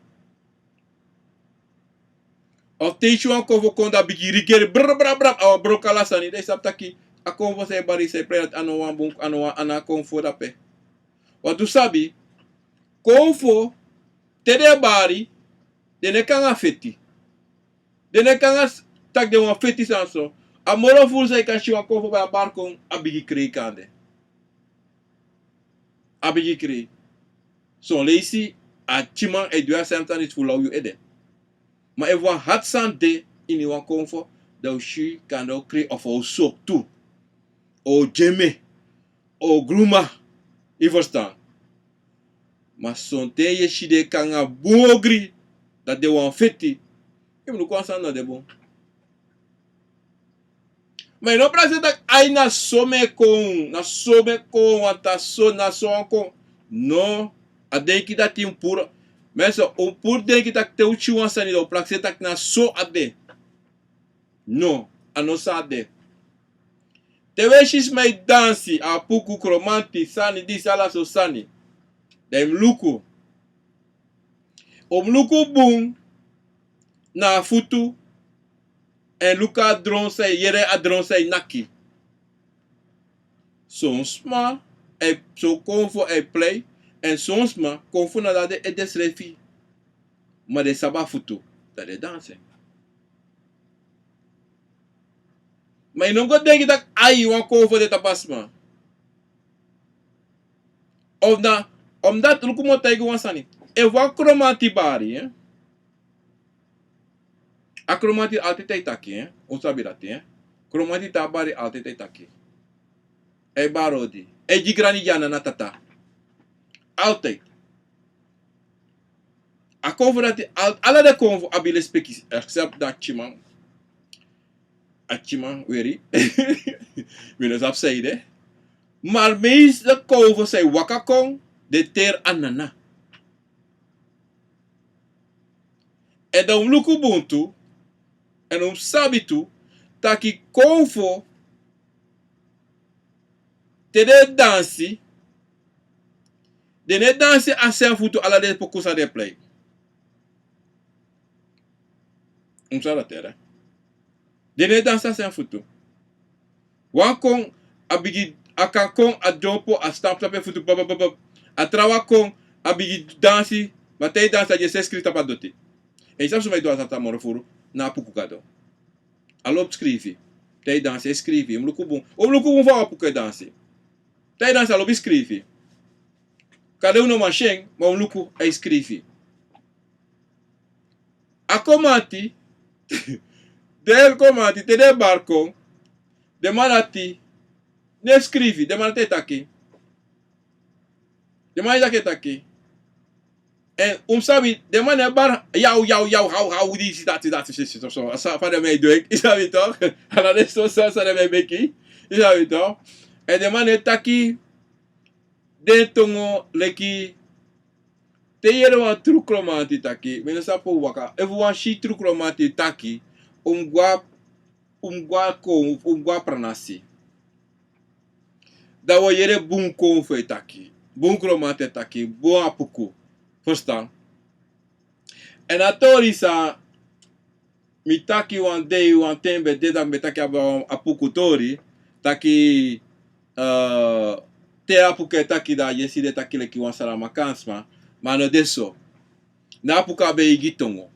Of te Yeshua kon fo konda bigi rigere. Brr brr brr. Awa broka lasani. De sap taki. A kon fo se bari se pre ano wan boom. Ano wan ana kon fo dape. Wat du sabi. Kon fo. Te de bari. De ne kan feti. De ne kan tak de wan feti sanso. A moro ful se kan shiwa kon fo ba bar kon abigi krei kande. Abigi krei. Son leisi a chiman e dua semtan is fulau yu ede. Maar if wan hat san de in wan kon fo. Da shi kan do krei of o sok tu. O jeme. O gruma. I verstaan. Maar son te ye shi de kan a bogri. Dat de wan feti. I mnu kon san no de bon. Maar no praat dat ai na some kon. Na some kon. Want ta so na so kon. No. A denki dat in pur. Mensen, pur denki dat te uchi wan san do plak se tak na so ade. No. Ano sa ade. Te weshis mai dansi. A puku kromanti. Sani di sala so sani. Dem luku. Om luku boom. Na futu. En luka dron say. Yere a dron say naki. Sonsma. E so konfo e play. En sonsma. Konfo na dat de desrefi. Maar de saba futu. Dat de dansen. Maar je nog goed denk dat ai wan konfo de tapasma. Of na. Omdat luku mo taigo wan sani. E wan kromati bari. A kromati altijd taitaki. O sabi dati. Kromati tabari altijd taitaki. E barodi. E jigrani jana na tata. Altijd. A konvo dati. Alla de konvo abile speki. Except dat chiman. A chiman weri. Minus op zijde. Maar meeste konvo say wakakong. De ter anana. E dan luku buntu. En sabi tu. Taki konvo. Te de dansi. De ne dansi a sen futu ala de pokusa de play. Sa la terra. De ne dansi a sen futu. Wan kon abigi akan kon a jompo a stamp tape futu bababab. A trawa kon abigi dansi. Ma te dansi a je se skrita pa doti. E sabe se mai doa santa morofuru na puku kado. Alop skrivi. Te dansi skrivi. Mluku bun fa puku dansi. Te dansi alop skrivi. Cada um no machine, mas um luco é escreve. A comati, del comati, te de barco, de manati, ne escreve, de manate aqui. De manate aqui. E sabe, de maneira bar, how, this, that, so, asa para me doek, isabi to, ala de so sa de me beki, isabi to, e de maneira aqui. De tongo leki te yere wan true chromati taki mena sapo waka evu wan shi true chromati taki gwa pranasi da wo yere bun kon fe taki bun chromati taki bon apuku verstaan en atori sa mi taki wan day wan tembe de dan betaki apuku tori taki te apuke taki da yesi de taki leki wan sala makansma. Mano deso. Na apuka be igitongo.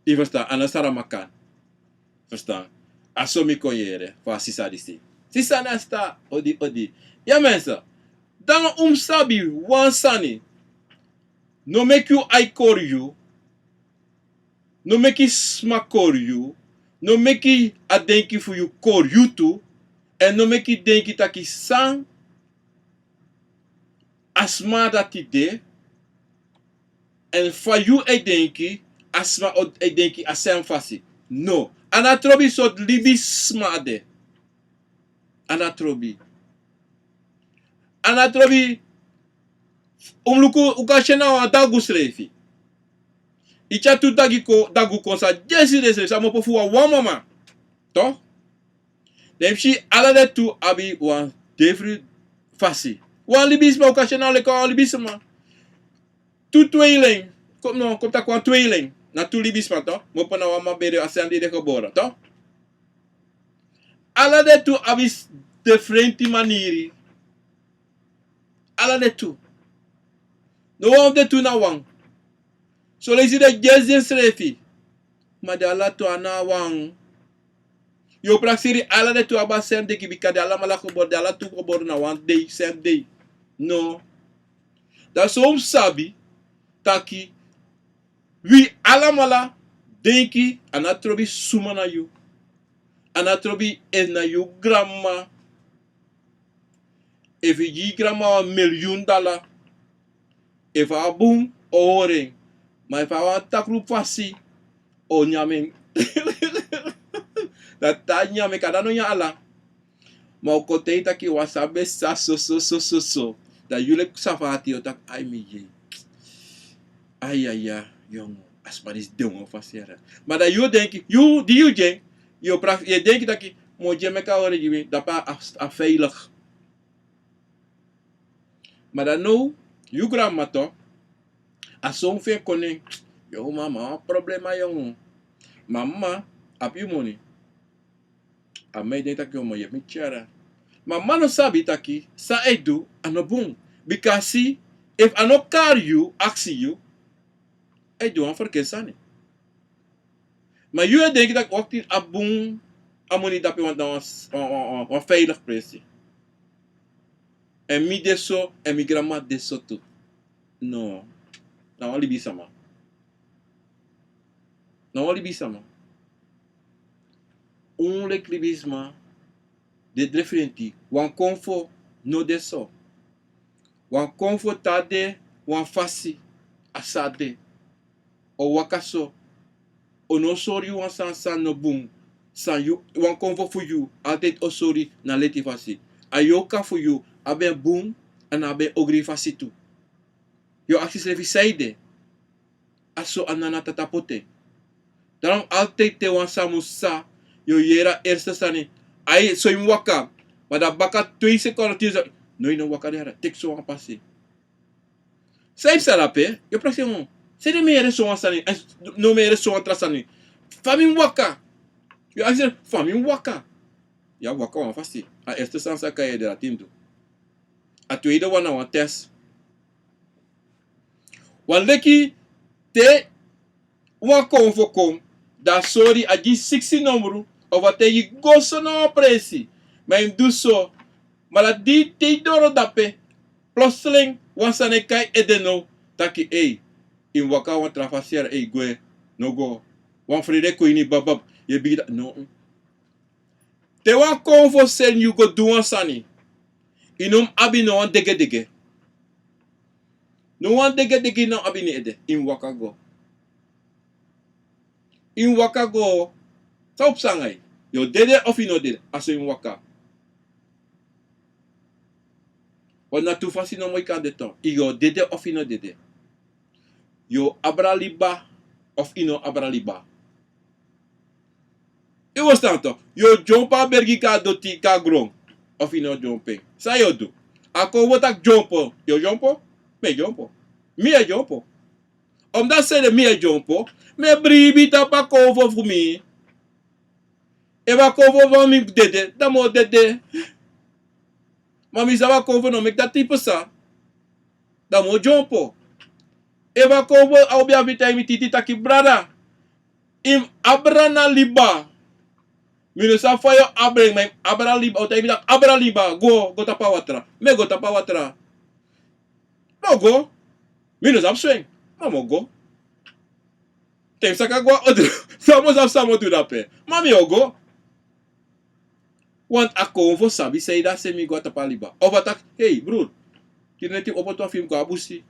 Je verstaan, en dan saramakan. Verstaan? Asomi koyere, voor sisa disi. Sisa nesta, odi. Ja mensen, dan sabi, wansani, no make you I call you, no make you smack call you, no make you a denki for you call you too, en no make you denki taki sang, asma dat ide, en for you I denki, asma I denki asem fasi. No. Anatrobi sot libi smade. Anatrobi. Anatrobi, umluku ukashena wa dagu srefi. Icha tu dagu konsa jesi de sa mo pofu wa mama. To? Demshi alade tu abi wan devri fasi. Wan libisma ukashena le ka libisma. Tu tweeling. Kom ta kwa tweeling. Na tu libisma to. Mo pana wa mabere asandi de gebora to? Alade tu abi differenti manieri. Alade tu. No one de tu na wang. So lezi de jesi srefi. Madala to ana wang. Yo praksiri ala de tu aba sem de ki bikade ala mala ko borde ala tu ko borde na one day same day. No. Da so sabi taki wi ala mala denki anatrobi suma na you. Anatrobi es na you grandma. If you grandma $1,000,000. If a boom oring. Maar if a wan takru fasi o nyamen. Dat tanya me kada no nya ala. Ma o kote taki wasabe sa so. Da yule safati o tak ay mi ye. Ay yong asparis dong fasiera. Maar da you denki, you jeng, je denki taki mo jeme ka ore jibi da pa a veilig. Maar da no, you grandma to a son fe koning. Yo mama, problema yong. Mama, ap you money. A mij denkt dat ik jongen je met chara. Maar man sabi taki sa edu ano boom. Because if ano car you aksi you, edu an verkesani. Maar you denk dat ook die aboom amoni dapi want dan een veilig pressie. En mi deso en mi grandma deso tu. No. Nou ali bisama. Nou ali bisama. Onlek libisma de differenti. Wan konfo no de so. Wan konfo tade wan fasi asade. O wakaso. O no sorry wan san no boom. San you wan konfo for you. Altijd o sorry na leti fasi. Ayoka for you. Aben boom en aben ogri fasi tu. Yo aksis levi saide. Aso anana tatapote. Daarom altijd te wan samusa. Yo yera eerste sani. Ay so im waka. Maar dat baka 2 seconden tisa. No ino waka dera. Tek so wan pasi. Sai sarape. Yo praxe mon. Se de mere so wan sani. No mere so wan trasani. Famim waka. Yo akse famim waka. Ja waka wan pasi. A eerste sansa kaya dera tindu. A tweede wan na wan test. Wan leki te wan kon for kom. Da sorry a die 60 numero. Of wat je gozo no presi. Maar je doet zo. Maar dat die te doro dape. Plotseling wansane kai edeno. Taki in waka wan trafasier gwe. No go. Wan frede ko ini babab. Je bigda. No. Te wan kon for sen you go do wansani. Inum abi no wan dege. No wan dege no abi ni ede. In waka go. In waka go. Top sangay. Yo dede of you no dede. Aso in waka. O na tu fasi no mo ikan de ton. Yo dede of you no dede. Yo abraliba of ino abraliba. E was tanto. Yo jompa bergi ka doti ka grong. Of ino jompe. Sa yo do. Ako wotak jompo. Yo jompo? Me jompo. Mi e jompo. Omdat ze de mi e jompo. Me bribi tapa kovo fu mi. Eva kovo van mi dede. Damo dede. Mami sawa kovo no mek dat type sa. Damo jompo. Eva kovo au bia vita mi titi taki brada. Im abrana liba. Mino sa fayo abreng may abra liba o tayo bilang abra liba go tapa watra. Me go tapa watra. No go. Mino sa swing. Mamo go. Tem sa kagwa o samo tu dape. Mami o go. Want ako vo sabi say da se mi go tapa liba. O batak hey bro. Kineti opo to film go abusi.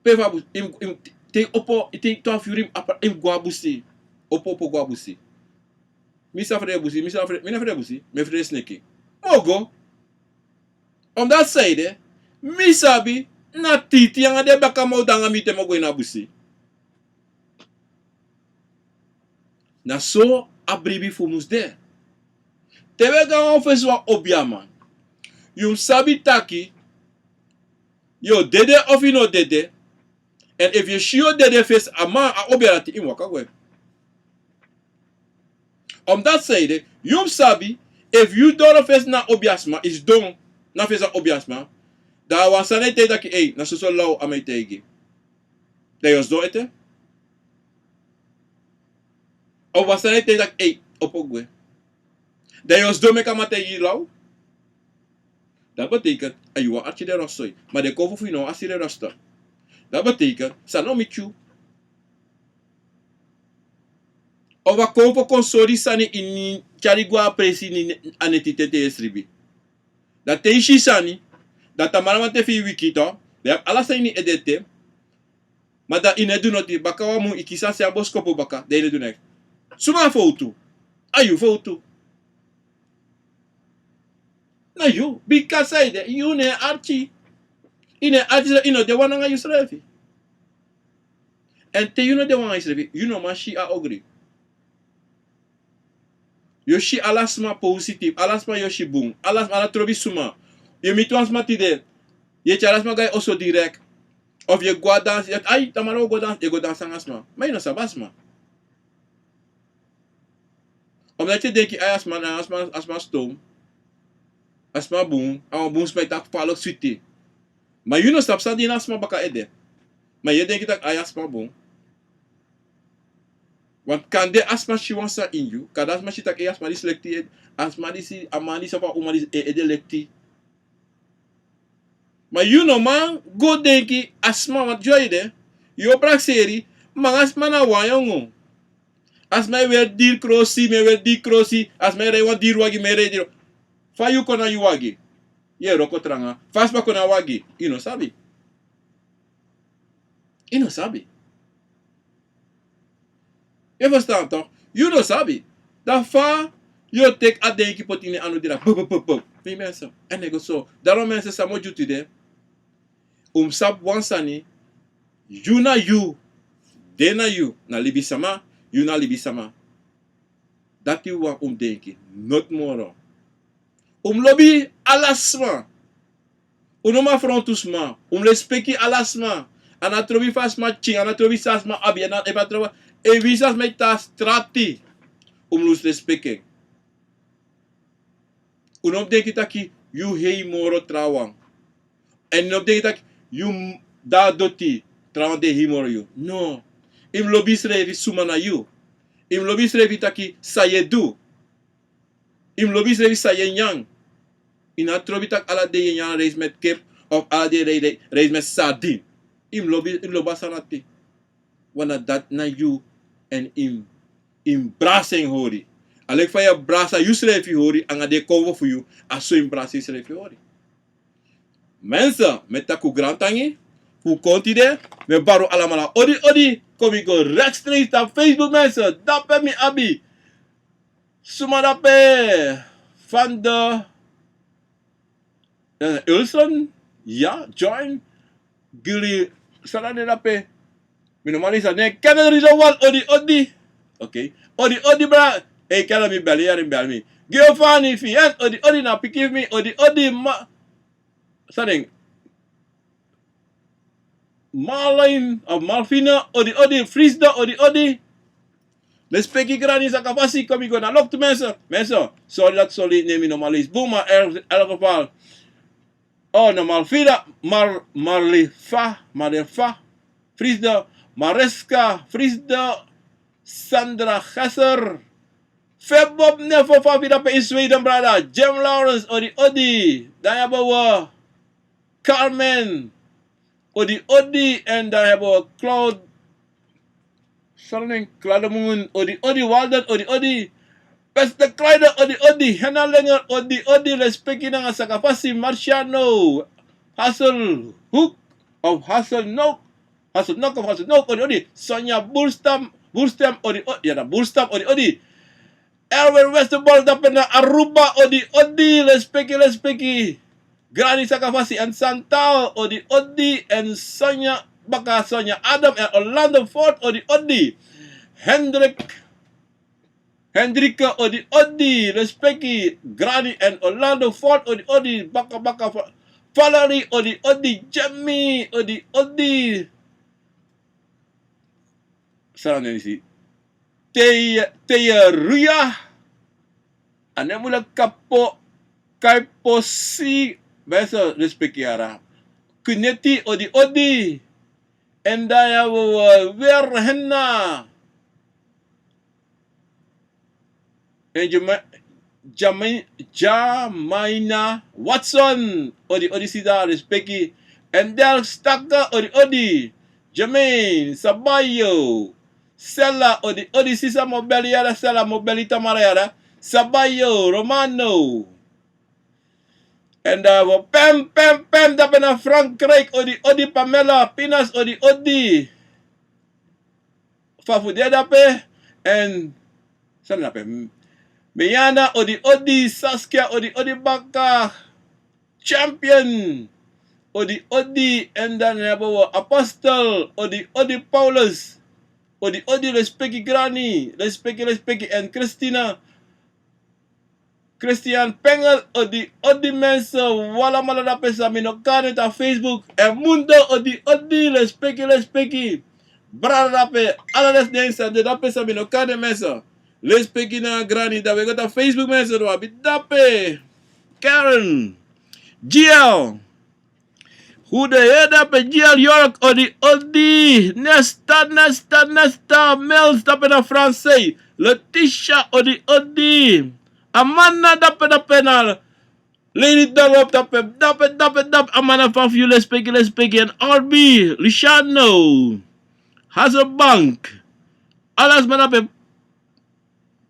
Peva im te opo te to film im go abusi. Opo go abusi. Misa frere busi, misa frere, mina frere busi, me frere sneki. Mogo. Om dat zijde, misabi, na titi yang ade baka mau danga mite mogo ina busi. Na so abribi fumus de. Tewe ga ofeswa obiama. Yum sabi taki, yo dede of you no dede, and if you show dede face ama a obiarati in wakagwe. Om dat zijde, yum sabi, if you don't face na obiasma, is don na face obiasma, da wasane te daki ei, na so lau amay tegi. Da yos do ete? Of wasane te daki ei, opogwe. Da yos do me kamategi lau? Dat betekent, ayuwa atje de rostoi, maar de kovo fino asi de rosta. Dat betekent, sano michu. Ova kovo konsori sani in charigua presi ni anetite te esribi. Dat te ishi sani, dat tamarama te fi wikito, de ala sani edete, maar dat ine do noti, baka wa mu ikisa se aboskopo baka, de ine do nek. Suma foto, ayu foto. Na you, because I de, you ne archi. Ine archi ino de wana nga yusrefi. En te you no de wana yusrefi, you know ma shi a ogri. Yoshi alasma positif, alasma yoshi boom, alasma ala trobi suma. Je mitwansma tide, je chalasma gai oso direct. Of je go dans, je ay tamalo go dans, je go dans sangasma. Maar je no sabasma. Omdat je denkt, ay asma stoom, asma boom, aan boom smijt dat valok sweetie. Maar je no stap die asma baka ede. Maar je denkt dat ay asma boom. Want kan de asma shiwansa in you, kan de asma shitak e asma di selecti, asma di si amani safa umani ede lekti. Maar you know man, go denki asma wat joy de, yo brak seri, man asma na wayongo. Asma weer dir krosi, me weer dir krosi, asma re wan dir wagi me re dir. Fa you kona you wagi. Ye roko tranga, fasma kona wagi, you know sabi. You know sabi. Je verstaat toch? You know sabi. Dan fa, je tek a denki potine anu dira. Pup. Wie mensen. En ik zo. Daarom mensen samo juti de. Sab wansani. You na you. De na you. Na libi sama. You na libi sama. Dat you wan denki. Not more. Lobby alasma. Unoma frontusma. Respecti alasma. Anatrobi fasma ching. Anatrobi sasma abi. Anatrobi. E visas met ta strati lus respecting. Unom denk taki you hei moro trawang. En unom denk tak you da doti trawang de hei moro you. No. Im lobis revi sumana you. Im lobis revi taki saye du. Im lobis revi saye nyang. Ina trobi tak ala de yang reis met kip of ala de reis met sardin. Im lobasanati. Wana dat na you en im brasing hori. Alek fa ya brasa you srefi hori anga de cover for you aso im brasa srefi hori. Mensen met taku grantangi fu kontide me baro alamala odi kom ik rechtstreeks op Facebook mensen. Dape mi abi. Suma dape van de Ulson ja join gili salade dape. Minomalisa ne kena rizo wal odi. Okay. Odi bra. Hey, kena mi bel hier in bel mi. Giovanni fi en odi na pick me odi ma. Saying Marlene of Malfina odi Frisda odi. Les peki grani sa kapasi kom ik na lok te mensen. Mensen, sorry dat sorry neem normalis. Boom maar elk geval. Oh, no Malfina Marlefa Frisda Mareska, Frisda, Sandra Gesser. Febob Nefo van Vida in Sweden, brother. Jim Lawrence, Odi Odi. Dan hebben we Carmen, Odi Odi. En dan hebben we Claude Odi Odi. Walden, Odi Odi. Beste Kleider, Odi Odi. Henna Lenger, Odi Odi. Respecti nga Sakafasi, Marciano. Hasselhoek, of Hasselnook. Hasselnook of Hasselnook, Odi Odi. Sonja Boerstam, Odi Odi. Ja, Boerstam, Odi Odi. Erwin Westerbol dapat na Aruba, Odi Odi. Respecti. Granny Sakafasi and Santal, Odi Odi. And Sonia Baka, Sonia Adam and Orlando Ford, Odi Odi. Hendrika, Odi Odi. Respecti Granny and Orlando Ford, Odi Odi. Baka Valerie, Odi Odi. Jamie, Odi Odi. Salam nisi. Teya Ruya. Ane mula kapo si beso respecti ara. Kuneti Odi Odi. Endaya weer henna. En Jamaina Watson, Odi Sida, respecti. And Del Staka, Odi. Jermaine Sabayo. Sella, Odi Sisa Mobeliada, Sella Mobelita Mariada. Sabayo, Romano. And Pam, Dapena Frank Craig, Odi Pamela, Pinas, Odi. Fafudia Dape, and Sana Dape. Meyana, Odi, Saskia, Odi Baka, Champion, Odi, and then Apostle, Odi Paulus, Odi, Respecti Granny, Respecti, and Christian Pengel, Odi Mensa, Wala Maladape sa Minokane ta Facebook, and Mundo, Odi, Respecti, Bradape, Alades Densa, de Dape sa Minokane Mensa. Respecti na Granny, da we got a Facebook Mensa, do Dape, Karen, GL, who the head up a GL York, Odi, Nesta, Mels, Dape na Francais, Letitia, Odi, Amanda dapat penal. Lady Dawap dapat Amanda Fafiu Respecti and RB Lishano Hazelbank Alas manape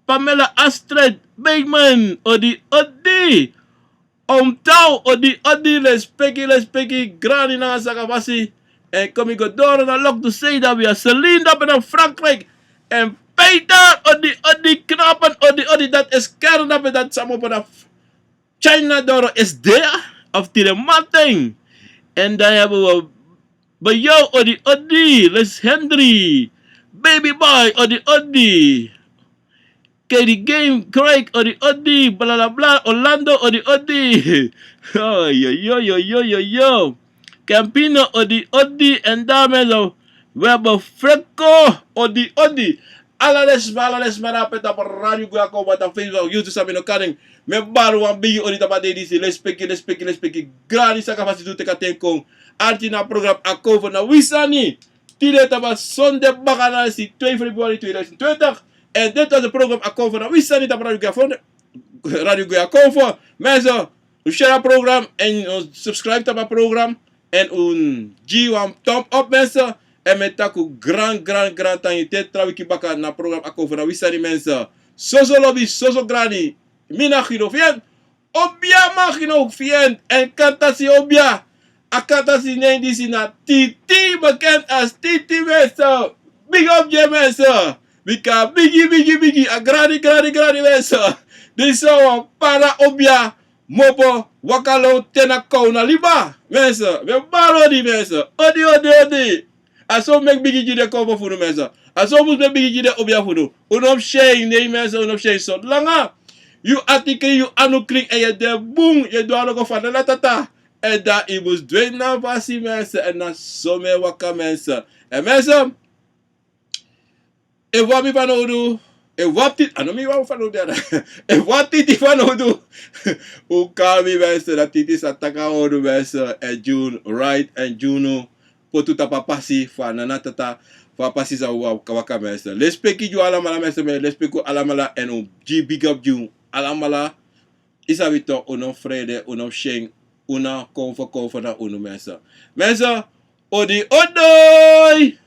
Pamela Astrid Bagman Odi Omtau Odi Respecti Granny na Sakafasi. And coming go door na lock to say that we are Celine dapat Frankrijk and Peter, Odi, knappen, Odi, dat is kern dat samo pada China door is there, of die matting. En dan hebben we bij jou, Odi, Les Henry, Baby Boy, Odi, Katie Game, Craig, Odi, bla bla bla, Orlando, Odi. Oh, yo. Campino, Odi, en daarmee zo, we hebben Frecco, Odi. Alales marapet op radio Guaco wat op Facebook YouTube sabi no kaning me baru ang bigi ori tapa de disi respecti grani sa kapasi tu teka tenkong arti na program ako na wisani tire tapa sonde bakana si 2 February 2020 en dit was de program ako na wisani tapa radio Guaco mensen share program en subscribe tapa program en un G1 thumb up mensen. En met taku grand tangi te trawiki baka na program ako na wisani mensa. Soso lobby, soso grani. Mina gino fien. Obia ma gino fien. En kantasi obia. A kantasi neindisi na Titi bekend as Titi mensa. Big up je mensa. Bika bigi. A grani mensa. Diso para obia. Mopo wakalo tenakaw na liba. Mensa. We baro di mensa. Odi. Aso mek bigi jide cover funu mensa. Aso mus mek bigi jide obia funu. Unop sheng nee mensa, unop sheng so langa. You artikel, you anukling en je de boom, je doa nog van de latata. En daar je moest dween na vasi mensen en na some waka mensen. En mensen, e wat mi van odu, e wat dit, ano mi wou van odu dada. E wat titi van odu. U kami mensen, dat titi sa taka odu mensen. En June, right, en Juno. Potu tapa pasi fa nanatata fa pasisa waka mensen. Let's speak you alamala mensen, let's speak alamala en um big up you alamala. Isa wito uno vrede, uno sheng, una komfort na uno mensen. Mensen, odi odoi!